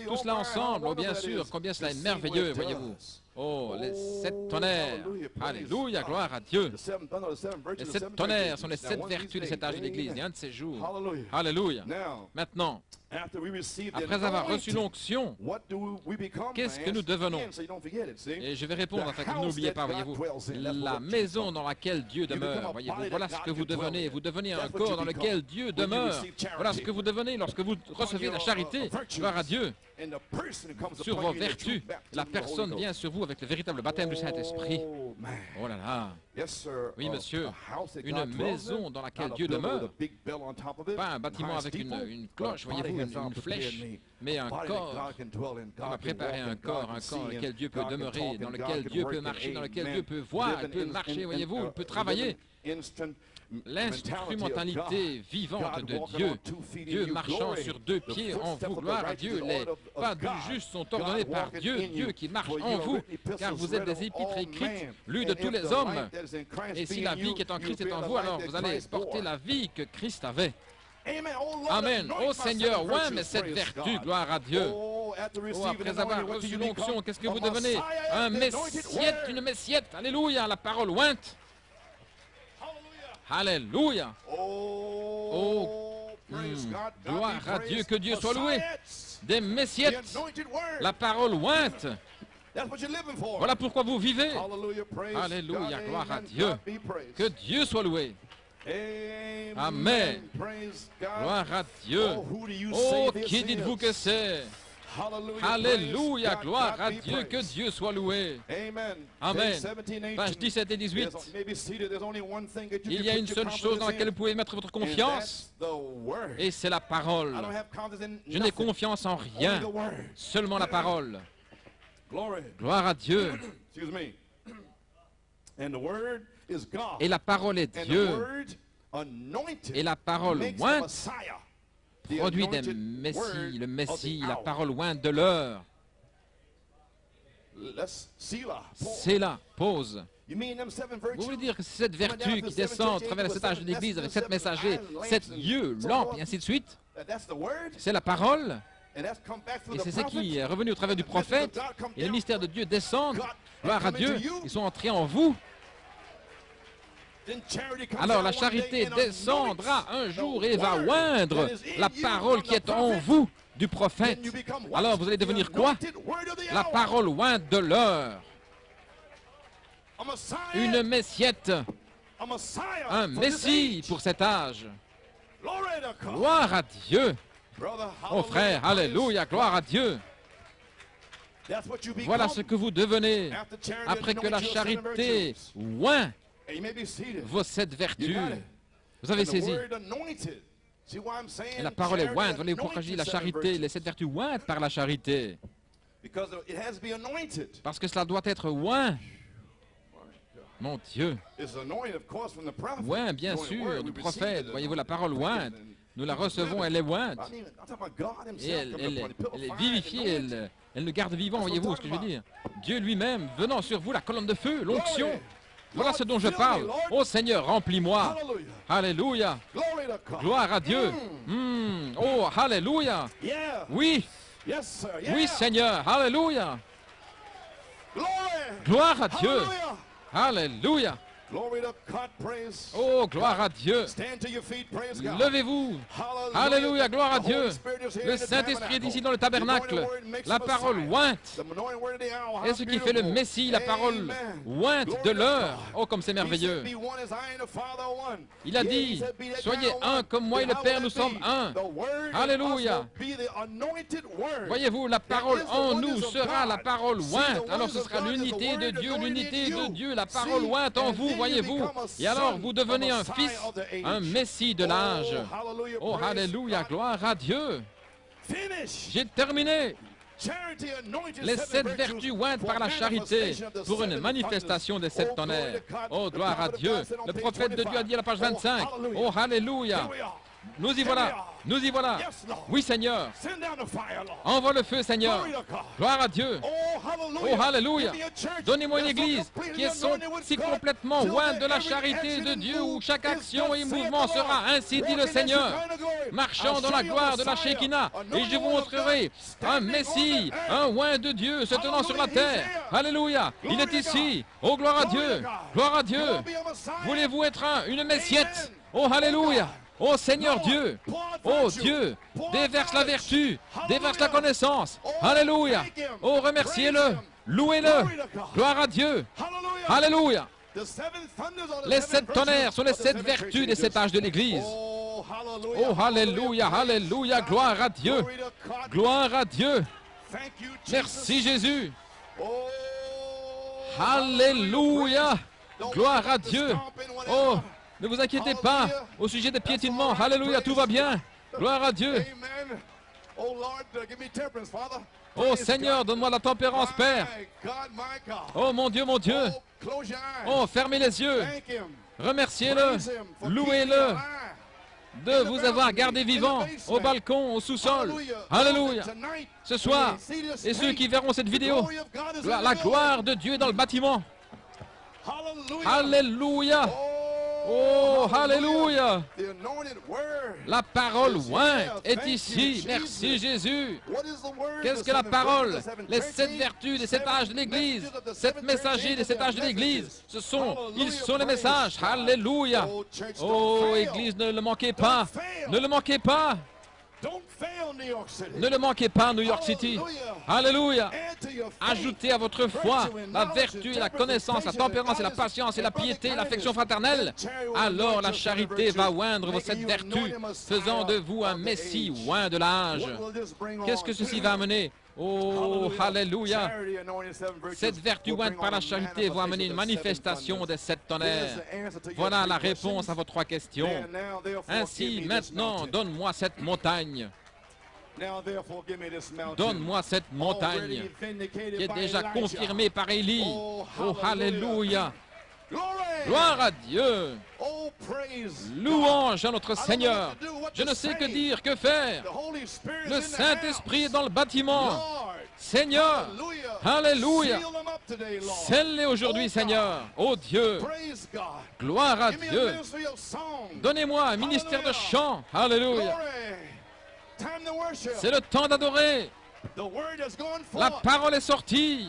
S3: tout cela ensemble, oh bien sûr, combien cela est merveilleux, voyez-vous. Oh, les 7 tonnerres. Alléluia, gloire à Dieu. Les 7 tonnerres sont les 7 vertus de cet âge de l'Église. Et un de ces jours. Alléluia. Maintenant, après avoir reçu l'onction, qu'est-ce que nous devenons? Et je vais répondre afin que vous n'oubliez pas, voyez-vous. La maison dans laquelle Dieu demeure, voyez-vous. Voilà ce que vous devenez. Vous devenez un corps dans lequel Dieu demeure. Voilà ce que vous devenez lorsque vous recevez la charité. Gloire à Dieu. Sur vos vertus, la personne vient sur vous avec le véritable baptême du Saint-Esprit. Oh là là. Oui, monsieur. Une maison dans laquelle Dieu demeure. Pas un bâtiment avec une cloche, voyez-vous, une flèche, mais un corps. On a préparé un corps dans lequel Dieu peut demeurer, dans lequel Dieu peut marcher, dans lequel Dieu peut voir, il peut marcher, voyez-vous, il peut travailler. L'instrumentalité vivante de Dieu, Dieu marchant sur 2 pieds en vous, gloire à Dieu. Les pas du juste sont ordonnés par Dieu, Dieu qui marche en vous, car vous êtes des épîtres écrites, lues de tous les hommes. Et si la vie qui est en Christ est en vous, alors vous allez porter la vie que Christ avait. Amen. Ô Seigneur, ouais, mais cette vertu, gloire à Dieu. Oh, après avoir reçu l'onction, qu'est-ce que vous devenez? Un messiette, une messiette. Alléluia, la parole ointe. Alléluia. Oh, gloire à Dieu, que Dieu soit loué. Des messiettes, la parole ointe. Voilà pourquoi vous vivez. Alléluia, gloire à Dieu. Que Dieu soit loué. Amen. Gloire à Dieu. Oh, qui dites-vous que c'est? Alléluia, gloire à Dieu, que Dieu soit loué. Amen. Pages 17 et 18. Il y a une seule chose dans laquelle vous pouvez mettre votre confiance, et c'est la parole. Je n'ai confiance en rien, seulement la parole. Gloire à Dieu. Et la parole est Dieu. Et la parole ointe produit des messies, le Messie, la parole ointe de l'heure. C'est là, pause. Vous voulez dire que c'est cette vertu qui descend à travers les 7 âges de l'Église avec 7 messagers, 7 yeux, lampes et ainsi de suite? C'est la parole. Et c'est ce qui est revenu au travers du prophète. Et les mystères de Dieu descendent. Gloire à Dieu. Ils sont entrés en vous. Alors la charité descendra un jour et va oindre la parole qui est en vous du prophète. Alors vous allez devenir quoi? La parole ointe de l'heure. Une messiette. Un messie pour cet âge. Gloire à Dieu. Oh frère, alléluia, gloire à Dieu. Voilà ce que vous devenez après que la charité oint vos 7 vertus. Vous avez saisi.
S4: See why I'm saying
S3: Et la parole est
S4: charity
S3: ointe. Voyez pourquoi je dis la
S4: anoints the seven
S3: charité, les
S4: virtues?
S3: 7 vertus ointes par la charité.
S4: Because it has to be anointed.
S3: Parce que cela doit être oint. Mon Dieu.
S4: It's anointed, of course, from the prophet.
S3: Oint, bien
S4: Anointed
S3: sûr,
S4: word,
S3: du
S4: we receive
S3: prophète.
S4: it,
S3: Voyez-vous, la parole
S4: and
S3: ointe. Nous la recevons, elle est ointe.
S4: I mean, I'm talking about God
S3: Et
S4: himself coming upon you,
S3: elle est
S4: purified,
S3: vivifiée,
S4: anointed.
S3: elle le garde vivant, voyez-vous ce que je veux dire. Dieu lui-même venant sur vous, la colonne de feu, l'onction. Voilà ce dont je parle. Ô Seigneur, remplis-moi.
S4: Hallelujah.
S3: Alléluia.
S4: Glory to God.
S3: Gloire à Dieu. Oh, alléluia.
S4: Yeah.
S3: Oui,
S4: Yes, sir. Yeah.
S3: oui Seigneur. Alléluia.
S4: Glory.
S3: Gloire à Dieu.
S4: Hallelujah.
S3: Alléluia.
S4: Glory to God. Praise.
S3: Oh, gloire à Dieu.
S4: Stand to your feet. Praise God.
S3: Levez-vous. Alléluia, gloire à Dieu. Le Saint-Esprit est ici dans le tabernacle. La parole ointe est ce qui fait le Messie, la parole ointe de l'heure. Oh, comme c'est merveilleux. Il a dit, soyez un comme moi et le Père, nous sommes un. Alléluia. Voyez-vous, la parole en nous sera la parole ointe. Alors ce sera l'unité de Dieu, la parole ointe en vous, voyez-vous. Et alors vous devenez un fils, un Messie de l'âge. Oh, alléluia, gloire à Dieu. J'ai terminé. Les 7 vertus ointes par la charité pour une manifestation des 7 tonnerres. Oh, gloire à Dieu. Le prophète de Dieu a dit à la page 25. Oh, alléluia. Nous y voilà. Nous y voilà. Oui, Seigneur. Envoie le feu, Seigneur. Gloire à Dieu. Oh, alléluia. Donnez-moi une église qui est si complètement ointe de la charité de Dieu où chaque action et mouvement sera ainsi dit le Seigneur. Marchant dans la gloire de la Shekinah. Et je vous montrerai un Messie, un oint de Dieu se tenant sur la terre. Alléluia. Il est ici. Oh, gloire à Dieu. Gloire à Dieu. Voulez-vous être une Messiette? Oh, alléluia. Oh Seigneur Dieu, oh Dieu, déverse la vertu, déverse la connaissance. Alléluia. Oh, remerciez-le, louez-le. Gloire à Dieu. Alléluia. Les 7 tonnerres sont les 7 vertus des 7 âges de l'Église. Oh, alléluia, alléluia, gloire à Dieu. Gloire à Dieu. Merci Jésus. Alléluia. Gloire à Dieu. Oh, ne vous inquiétez pas au sujet des piétinements. Alléluia, tout va bien. Gloire à Dieu. Oh Seigneur, donne-moi la tempérance, Père. Oh mon Dieu, mon Dieu. Oh, fermez les yeux. Remerciez-le. Louez-le de vous avoir gardé vivant au balcon, au sous-sol. Alléluia. Ce soir, et ceux qui verront cette vidéo, la gloire de Dieu est dans le bâtiment. Alléluia. Oh, alléluia. La parole ointe est ici. Merci Jésus. Qu'est-ce que la parole? Les 7 vertus des 7 âges de l'Église. 7 messagers des 7 âges de l'Église. Ils sont les messages. Alléluia. Oh, Église, ne le manquez pas. Ne le manquez pas. Ne le manquez pas, New York City. Alléluia. Ajoutez à votre foi la vertu et la connaissance, la tempérance et la patience et la piété et l'affection fraternelle. Alors la charité va oindre vos 7 vertus, faisant de vous un Messie oint de l'âge. Qu'est-ce que ceci va amener? Oh, alléluia. Cette vertu ointe par la charité va amener une manifestation des 7 tonnerres. Voilà la réponse à vos 3 questions. Ainsi, maintenant, donne-moi cette montagne. Donne-moi cette montagne qui est déjà confirmée par Élie. Oh, alléluia. Gloire à Dieu. Louange à notre Seigneur. Je ne sais que dire, que faire. Le Saint-Esprit est dans le bâtiment. Seigneur, alléluia. Scelle-les aujourd'hui, Seigneur. Oh Dieu, gloire à Dieu. Donnez-moi un ministère de chant. Alléluia. C'est le temps d'adorer. La parole est sortie.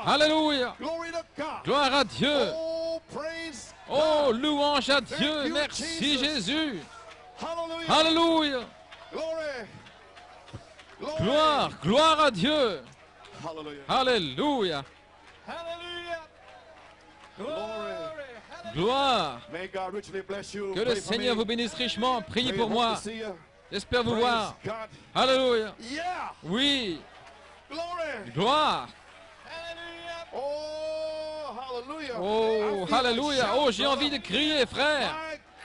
S3: Alléluia. Gloire à Dieu. Oh, louange à Dieu. Merci Jésus. Alléluia. Gloire, gloire à Dieu. Alléluia. Gloire. Que le Seigneur vous bénisse richement. Priez pour moi. J'espère vous voir. Alléluia. Oui. Gloire. Oh, alléluia. Oh, j'ai envie de crier, frère.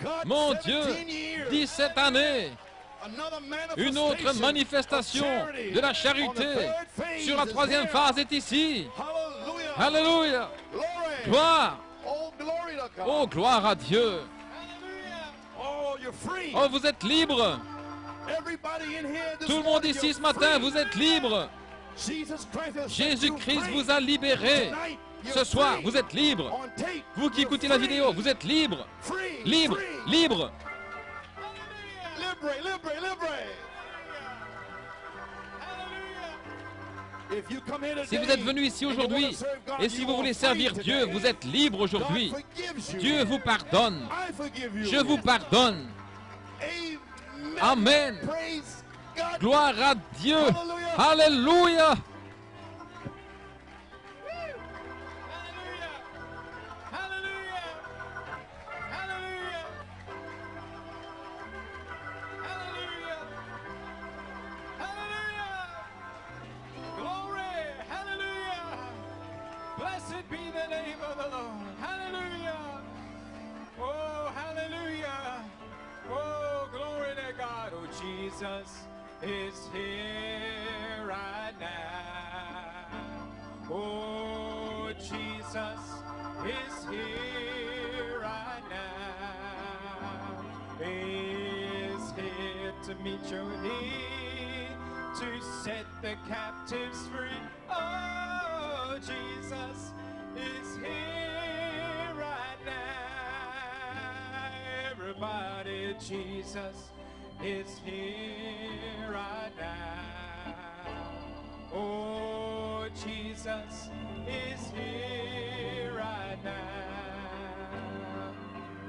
S4: God,
S3: Mon
S4: 17
S3: Dieu,
S4: years.
S3: 17 années,
S4: Another
S3: une autre manifestation de la charité sur la troisième phase est ici.
S4: Hallelujah.
S3: Alléluia,
S4: Glory.
S3: gloire,
S4: Oh, glory to God.
S3: oh gloire à Dieu.
S4: Oh, you're free.
S3: Oh, vous êtes libre.
S4: Everybody in here this
S3: Tout le monde
S4: morning,
S3: ici
S4: you're
S3: ce matin,
S4: free.
S3: vous êtes libre.
S4: Jesus Christ has set you
S3: Jésus-Christ
S4: free.
S3: vous a libéré.
S4: Tonight, you're
S3: Ce soir,
S4: free.
S3: vous êtes libre.
S4: On tape,
S3: Vous qui
S4: you're
S3: écoutez la
S4: free.
S3: vidéo, vous êtes libre.
S4: Free,
S3: Libre,
S4: free.
S3: libre.
S4: Libre, libre, libre. If you come here
S3: Si
S4: today
S3: vous êtes venu ici
S4: and you
S3: aujourd'hui,
S4: wanna serve God,
S3: et si
S4: you
S3: vous
S4: are
S3: voulez
S4: free
S3: servir
S4: today.
S3: Dieu, vous êtes libre aujourd'hui.
S4: God forgives you.
S3: Dieu vous pardonne.
S4: I forgive you.
S3: Je vous pardonne.
S4: Amen.
S3: Amen.
S4: Praise God.
S3: Gloire à Dieu.
S4: Hallelujah.
S3: Alléluia.
S1: Blessed be the name of the Lord. Hallelujah. Oh, hallelujah. Oh, glory to God. Oh, Jesus is here right now. Oh, Jesus is here right now. Is here to meet your need, to set the captives free. Oh, Jesus is here right now. Everybody, Jesus is here right now. Oh, Jesus is here right now.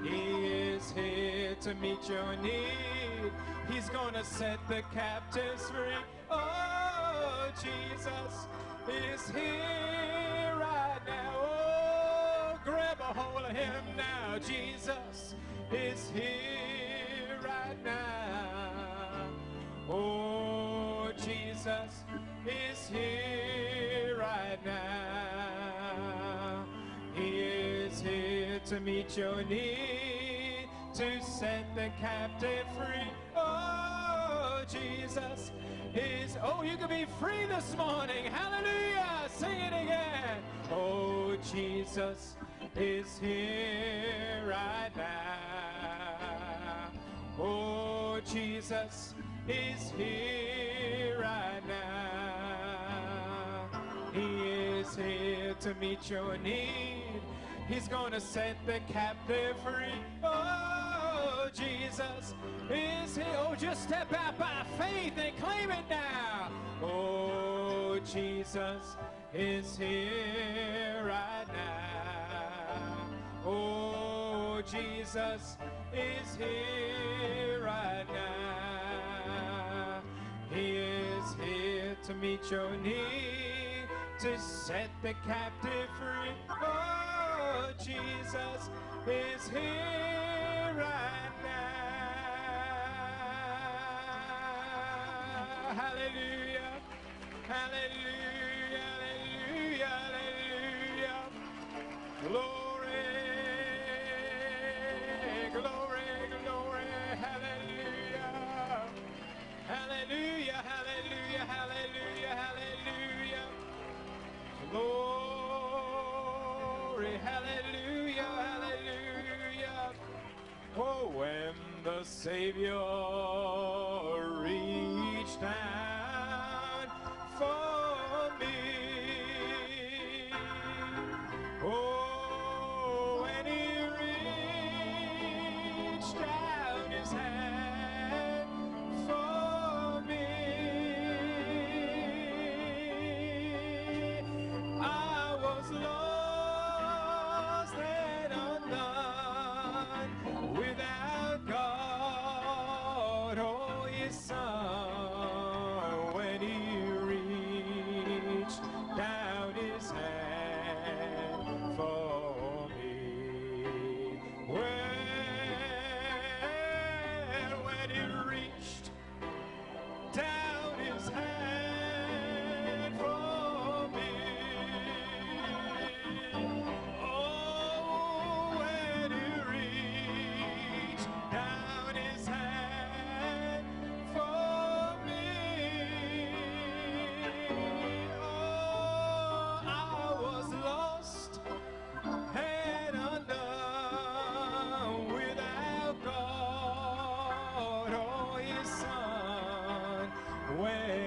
S1: He is here to meet your need. He's gonna set the captives free. Oh, Jesus is here right now. Oh, grab a hold of him now. Jesus is here right now. Oh, Jesus is here right now. He is here to meet your need, to set the captive free. Oh, Jesus is, oh, you can be free this morning. Hallelujah. Sing it again. Oh, Jesus is here right now. Oh, Jesus is here right now. He is here to meet your need. He's gonna set the captive free. Oh, Jesus is here. Oh, just step out by faith and claim it now. Oh, Jesus is here right now. Oh, Jesus is here right now. He is here to meet your need, to set the captive free. Oh, Jesus is here right now. Hallelujah. Hallelujah. Hallelujah. Hallelujah. Glory. Glory. Glory. Hallelujah. Hallelujah. Hallelujah. Hallelujah. Hallelujah. Glory, hallelujah, hallelujah. Oh, when the Savior reached down for me. Oh, when he reached down his hand for me. I was lost and undone, without God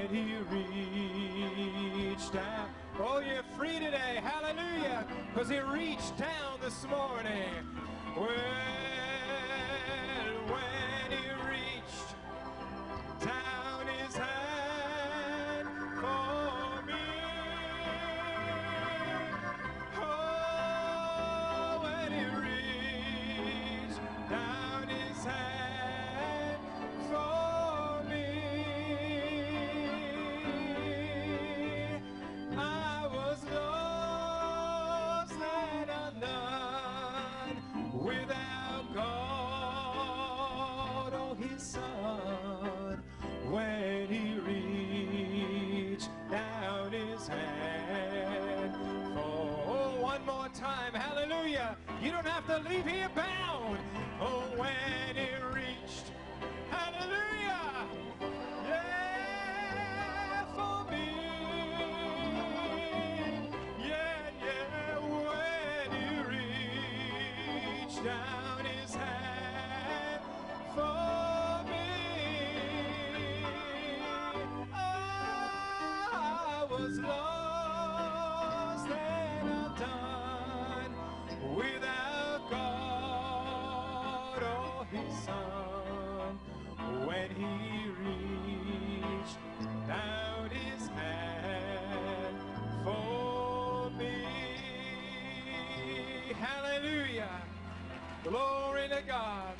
S1: when he reached down. Oh, you're free today. Hallelujah. Because he reached down this morning. Well, when he reached down his hand for me. Oh, when he reached down his hand for me. I was lost and undone without God or his son. When he reached down his hand for one more time, hallelujah. You don't have to leave here bound. Oh, when he reached, hallelujah, yeah, for me. Yeah, yeah, when he reached down his hand for me. I was lost and undone without God or his son. When he reached down his hand for me. Hallelujah. Glory to God.